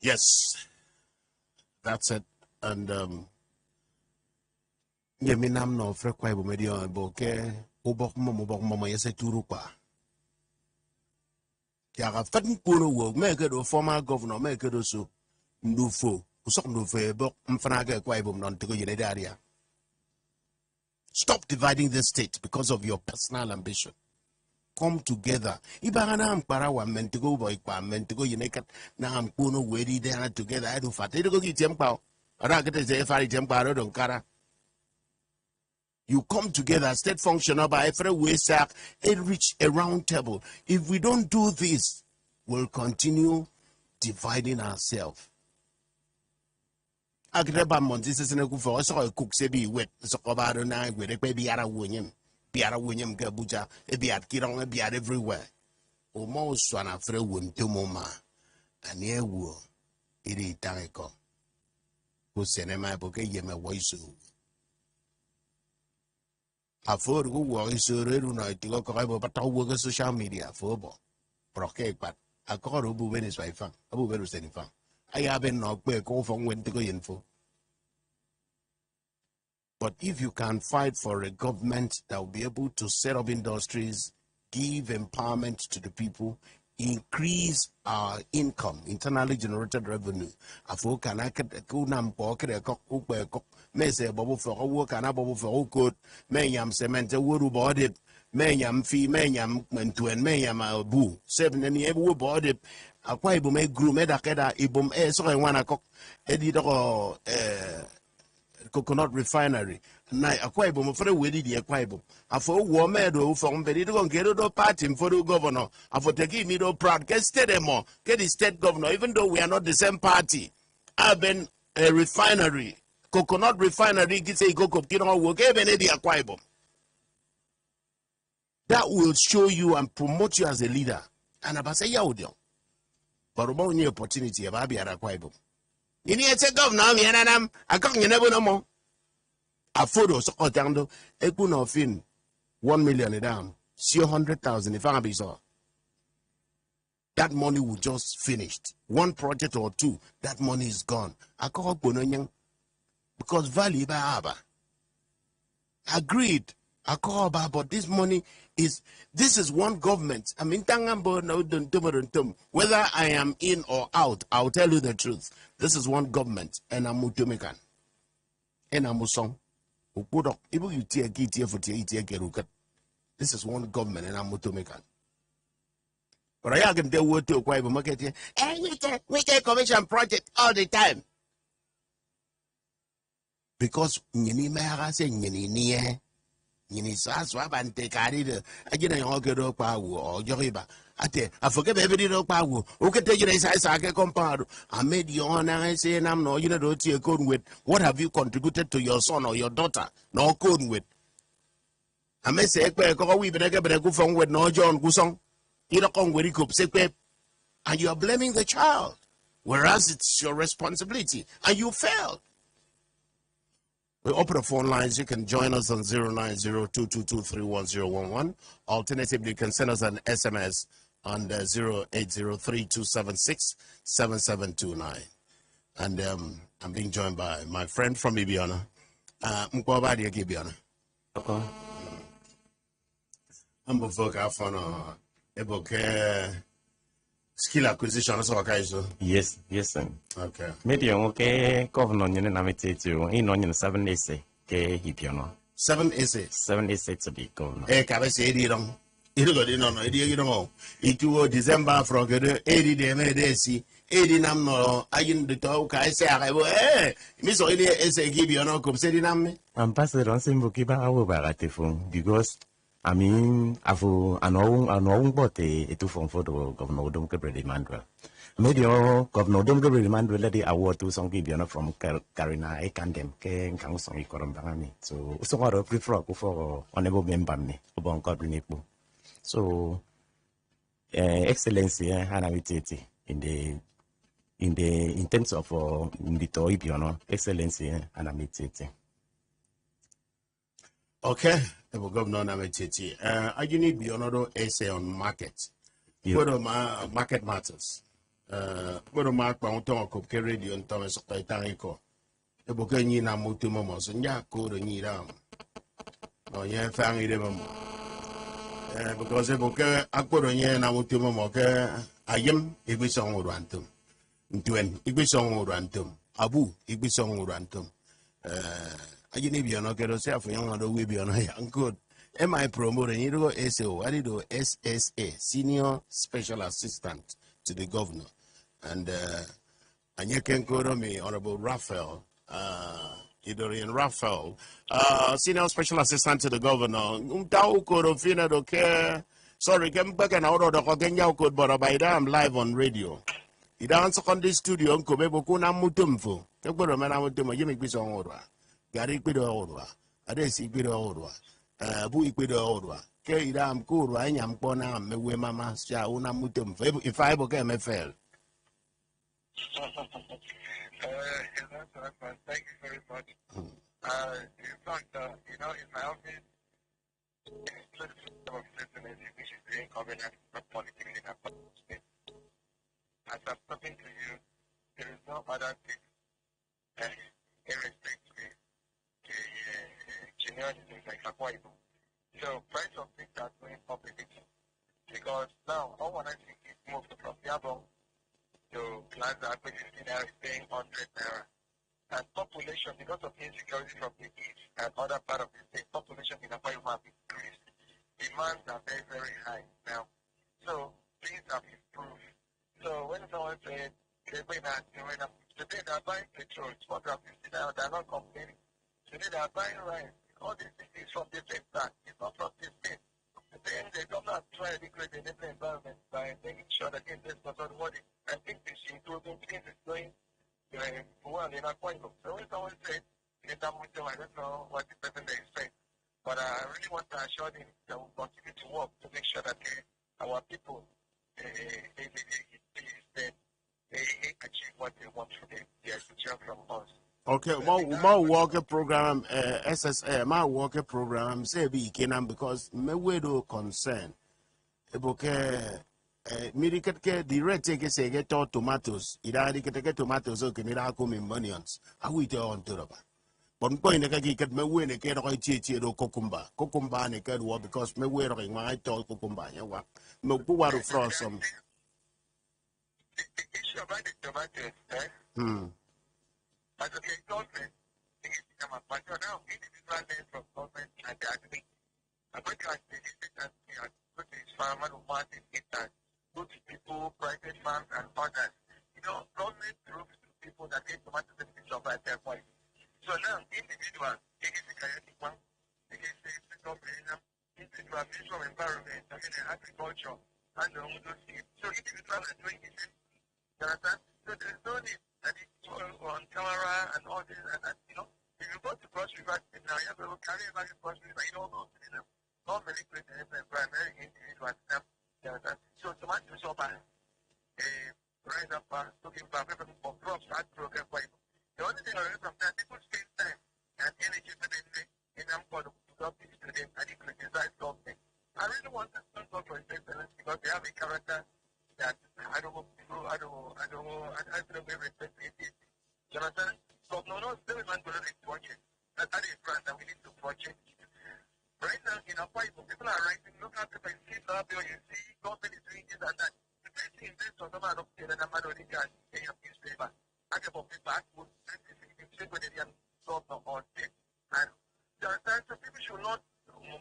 Yes, that's it. And yeminam no frekwa ibo medio boke ubok mama yese turupa. Yaga fatin kono wo make do former governor make do so ndufo usok ndufe bok mfanaga kwa ibo non tego yene area. Stop dividing the state because of your personal ambition. Come together. Ibagana ampara wa mentigo boy kwa mentigo yinekat na ampuno wedi there together. I do fat. They go get tempa. Rakete say fari tempa don kara. You come together, state functional by every way, sir, and reach a round table. If we don't do this, we'll continue dividing ourselves. Agreba monti se ne ku for so cook se bi wet so ko ba do na we de pe biara wonyem ga buja e bi at kiron e bi at everywhere o mo so na fre wo ntomo ma ani ewu iri tanko ko se ne ma bo ke yeme wo isu afor go wo isu re ru na ti ko ko bo pata wo ga social media fo bo proke pat akoro bu benis wa ifan abu beru se ni fan I haven't not pay call from when to go info. But if you can fight for a government that will be able to set up industries, give empowerment to the people, increase our income, internally generated revenue. Afo kana kunam pocket a cock may say bubble for a work and a bubble for all good, mayam cement a wood about it, mayam fee, mayam went to and mayam a boo, 7 and ever about it. Akwa ibo me group me da keda ibom so wana kok edido coconut refinery na akwa ibo mo fere wedi di akwa ibo afo wo me do for mbedi do ngedo do party for the governor afo take me do proud get state mo get the state governor even though we are not the same party urban refinery coconut refinery get say go kop kino wo ke be di akwa ibo. That will show you and promote you as a leader and abasa yaudio. But about new opportunity, about be a quaibo. You need to go now, Yanam. I can't never no more. A photo so otando, Ekuno fin 1 million a damn, see 100,000 if I be so. That money will just finished. One project or two, that money is gone. I call Bononyang because value by Abba. Agreed. I call about, but this money is, this is one government. I mean, whether I am in or out, I'll tell you the truth. This is one government, and I'm Mutumekan. And I'm Musong. This is one government, and I'm Mutumekan. But I can tell what to acquire market here. And we get commission project all the time. Because Yini saswa bante carried again a hogger or Joriba. I forget every dog power. Who can take your size? I can compare. I made your honor and say, and I'm no, you know, to code with. What have you contributed to your son or your daughter? No code with. I may say, we better go from with no John Gusong. You don't come with it, and you are blaming the child, whereas it's your responsibility, and you failed. We open the phone lines. You can join us on 090-222-31011. Alternatively, you can send us an SMS on 0803-276-7729. And I'm being joined by my friend from Ibiana. Mkwabadi Ibiana. I'm a vocal for skill acquisition. Yes, sir. Okay. Maybe okay, governor, you know, in 7 essay, 7 essay to be governor. Iri go di no no, iri no. Itu December from the 80 de me de si. 80 nam no ayin de to ka se aga bo mi so ile ese gibi ono kom se di nam me. Ambassador Simbo Kiba awo bagate phone because I mean afu anong bote itu phone for the governor Udom Gabriel Emmanuel. Medio governor Udom Gabriel Emmanuel lady award to song gibi from Karina Ekandem ke kang song ikorom bangami. So ngoro prefer ko for honorable member me obon Godwin Ekpo. So excellency hanawitete in terms of mbito ibiono excellency hanawitete. Okay, the governor na metiti. I need be another essay on market. What are my market matters? What are my quantum of radio and Thomas of Titanico? The Bocani na mutumos and Yako and Yidam. No, yeah, family them. Because the Boca Aquaronia and Amutumoka, I am Ibisong Rantum. Twen Ibisong Rantum. Abu Ibisong Rantum. I need be not get yourself young or we be on a young good. Am I promoting you do SO? What do you do? SSA, Senior Special Assistant to the Governor. And you can go to me, Honorable Raphael, Idorian Raphael, Senior Special Assistant to the Governor. Sorry, come back and out of the Kogenya code, but by that I'm live on radio. He dance on the studio, Kobe Kuna Mutumfo. Take what a man I would do my Jimmy Bison order. Gari Pido Orwa, Adesi Pido Orwa, Bui Pido Orwa, Kaidam Kuru, I am Pona, Mewe Mama, Shauna Mutum, if I became a fail. Thank you very much. In fact, you know, in my office, of citizens, which is doing governance, not politics in a state. As I'm talking to you, there is no other thing irrespective genuinity like Akwa Ibom. So price of things are going up a bit because now all one I think is moved from Yabon to Plaza, which is now paying 100 naira. And population, because of insecurity from the east and other part of the state, population in Akwa Ibom have increased. Demands are very, very high now. So things have improved. So when someone said today they are buying petrol, it's what they're not complaining. Today they are buying rice. All these things is from the same tax. It's not from the state. Then the government try to create a different environment by making sure that this is not what it. I think this is improving things is going well in Akwa Ibom. So when someone said, I don't know what the person they expect. But I really want to assure them that we'll continue to work to make sure that our people they achieve what they want from their future from us. Okay, my worker program, SSA, my worker program, say be Kenam because my widow concern. Okay, Mirikatke, the red take say get all tomatoes. Ida get tomatoes, okay, miracle in onions. I will tell on to the but going to get me win a get right here cucumber. Cucumber and a good war because me wearing my tall cucumber. You want no poor frost some. The issue about the tomatoes, as okay, government, but now individual names from government and the agree. I'm going to ask the and go to his farmer who wants it and go to people, private farms and others. You know, government proves to people that they tomatoes in the job at their point. So now, individual, it is a chaotic one. It is the government, individual, ministry of environment, I mean, agriculture, and the those things. So individuals are doing the same. You understand? So there's no need that it's on camera and all this and that, you know. If you go to Cross River now, you have to carry a bag of Cross River, you don't know them. Not many places in the primary individuals. You understand? So tomatoes are buying. Rise up, looking for crops, hard program for you. The only thing I learned from that, people spend time and energy in them for the government to them and they criticize government. I really want to thank God for His Excellency because they have a character that I don't respect it. Jonathan, no, there is one project. That is brand that we need to project. Right now in Akwa Ibom, people are writing, look at the bill, you see, government is doing this and that. The best thing is to come out of the Namadori guy, they have newspaper. I get for people backwards, and so people should not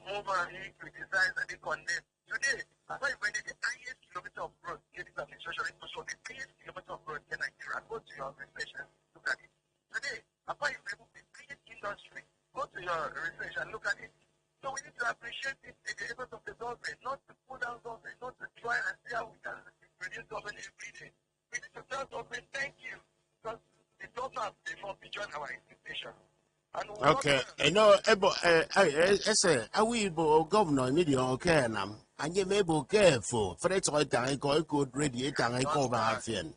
move and criticize and they condemn. So Today, I thought when the highest kilometer of road in this administration is also the highest kilometer of road in Nigeria. Go to your research and look at it. Today, I thought the highest industry. Go to your research and look at it. So we need to appreciate it in the efforts of the government, not to pull down government, not to try and see how we can reduce government every day. We need to tell government thank you because they don't have before beyond our expectation. Okay, no, I will governor immediately. Okay, now, and you may be careful. For that's why I could radiate and I call my friend.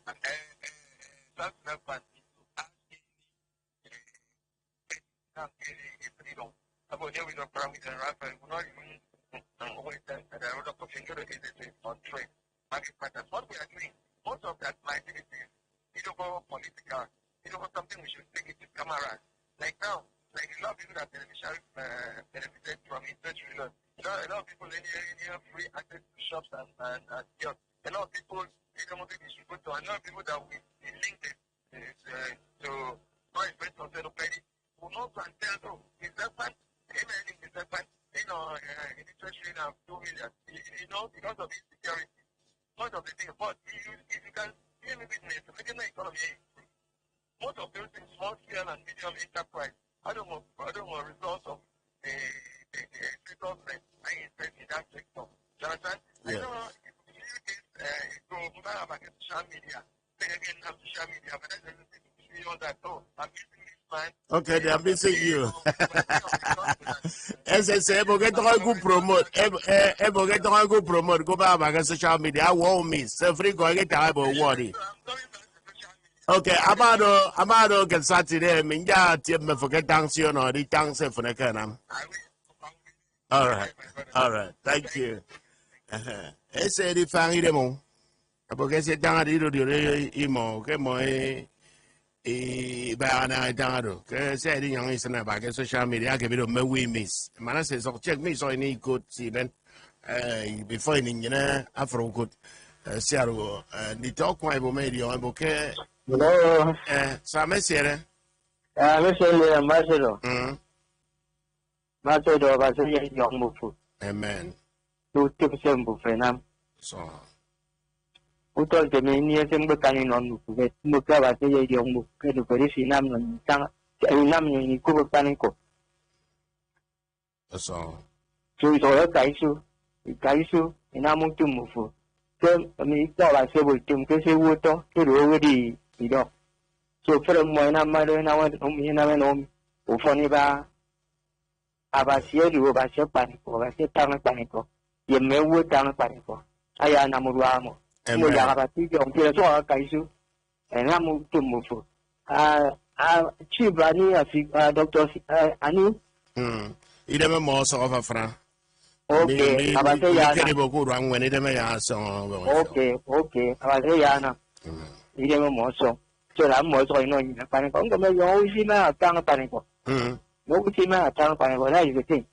What we are doing, most of that my activities, political, something we should take it to camera. Like now, like a lot of people that benefited from interest loan. A lot of people in here free access to shops and kiosks. A lot of people distribute to a lot of people that we linked to not invest on sale of credit. Who knows and tell investment, investment, interest rate of 2 million. Because of insecurity. Most of the things, but if you can see any business, making the economy improve. Most of those things, small scale and medium enterprise, I don't know results of the sector that I invest in that sector. Jonathan, I know if you this go have a social media, then again have social media, but that's everything to see on that. Oh, I'm missing this man. Okay, they are missing you. As I say, we'll get to go promote. We'll get to go promote. Go back on social media. I won't miss. So free go get time about worry. Okay, Amado can Saturday. Minja, Tim, me forget thanks you no. The thanks for the canam. All right. Thank you. I say the family demo. Because c'est dans la vidéo de imo que moi na daro que c'est des gens ici na ba que social media que vidéo me we miss mana c'est so check me so any good see then before in na afro good siaro ni talk kwa ibo medio ibo que hello sa mesiere mesiere ambassador ambassador ba se yong mu amen tu tu se mu fenam so Utol ke ni sem be kan non ku ke mu ka ba se ye yong mu ke do ko si nam non tang nam ni ku ba kan ko so so kai su ina mu tu mu fu ke mi to ba se bu tum ke se wu to ke ro we di do so fra mo na ma do na wa mi na me no u fo ni ba aba se ru ba se pa ni ko ba se tang pa ni ko ye me wu tang pa ni ko aya na mu wa mo mo ya ba ti jong ke so kai su na mu tu mu fu chi ba ni a fi doctor ani ide me mo so fa fra okay aba se ya na bo ku ran wen ide me ya so okay aba se ya na ide me mo so la mo so no ni pa ni ko me yo si ma tang pa ni ko mo si ma tang pa ni ko na you think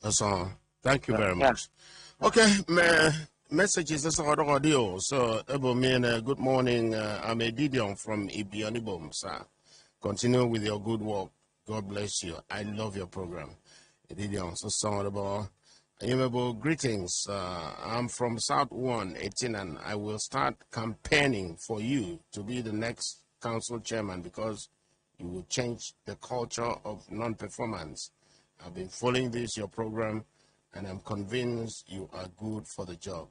so thank you very much okay messages is audio. So, good morning. I'm a Didion from Ibionibom, sir. Continue with your good work. God bless you. I love your program. Didion, so greetings. I'm from South 118 and I will start campaigning for you to be the next council chairman because you will change the culture of non-performance. I've been following your program, and I'm convinced you are good for the job.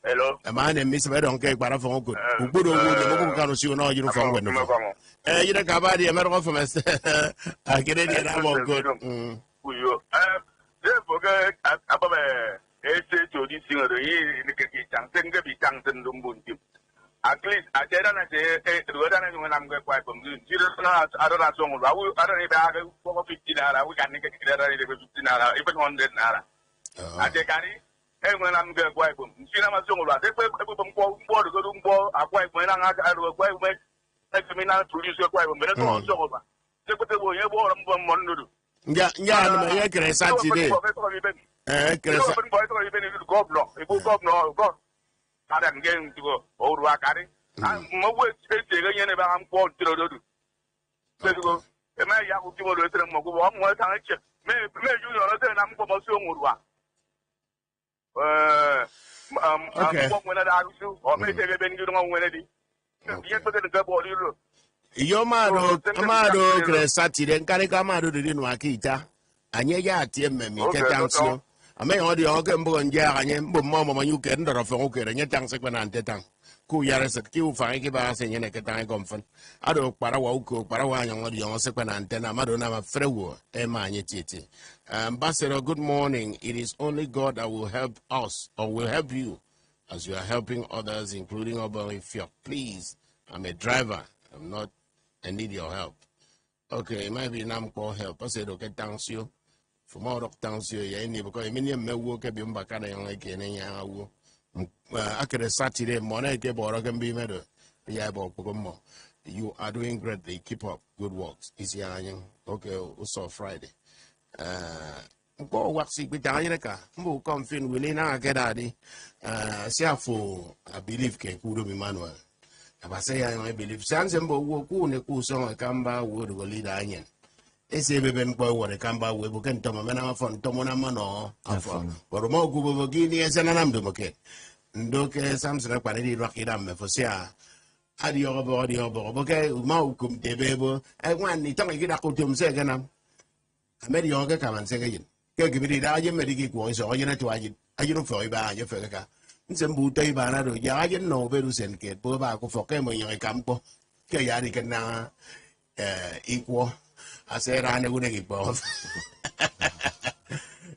Hello. Man, Miss Medon cake, but I'm good. Who would have you know you from when you don't have the American from us. I get it. I'm all good. Forget about a to this singer, the at least I said, I say, when I'm going quite from you. I don't have some. I don't for 15 hours. We can get it 15 hours, even 100 hours. I take any. When I'm going quite from Cinema Songa, they put them for to go to I quite when I go quite when terminal producer kwa bo mbere to so ba se ko te bo ye bo ram bo mon nudu ya no me ye kre Saturday kre sa boy to be ni governor e bo governor go ada ngem to o ru akari mo we se ga yene ba am ko tiro do se go e ma ya ku ti mo do tere mo ko mo ta che me ju yo na se na mo ko so nguru a okay mo na da su o me te be ni do mo wele di ye to de ga bo di ro yo mado kre Saturday nkari ka mado de no akita anye ya tie mmemi ketancio ame yo di o ke mbo nja anye mbo mo manyu ke ndoro fe o ke nye tang se kwa na ntetang ku yare se ki u fa ke ba se nyene ke tan konfan ado para wa uko para wa nyon di on se kwa na antena mado na ma frewo e ma anye tete. Ambassador, good morning. It is only God that will help us or will help you as you are helping others, including Obama. Please, I'm a driver. I'm not. I need your help. Okay, maybe I'm called help. I said, okay, thanks you. For more of thanks you, yeah, because I mean, you work at Bimbaka, young again, and ya. I could have Saturday morning, can be made. Yeah, you are doing greatly. Keep up. Good works. Is young. Okay, also Friday. Go waxy with Dianaka. Who come fin willing I get daddy. Siafo, I believe, can be manual. I say I believe Sansembo will cool the cool song a camba would go lead onion. They say we been boy what a camba we can tomamana from Tomona Mano, or more Gubo Guinea as an amdumoke. Ndoke Samson Panidi Rocky Dam for Sia. Adio body of okay, Maukum de Bebo, and one it don't get a cotum second. I made yoga come and say again. Give me the idea, medical voice, or you know to I don't for your furka. Some booty banner, ya didn't know Verus and Kate, Bobaco for Camo in campo, Kayadi can now equal. I said, I never get both.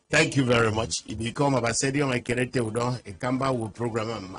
Thank you very much. If you come up, I said, you might get it, a Camba will program.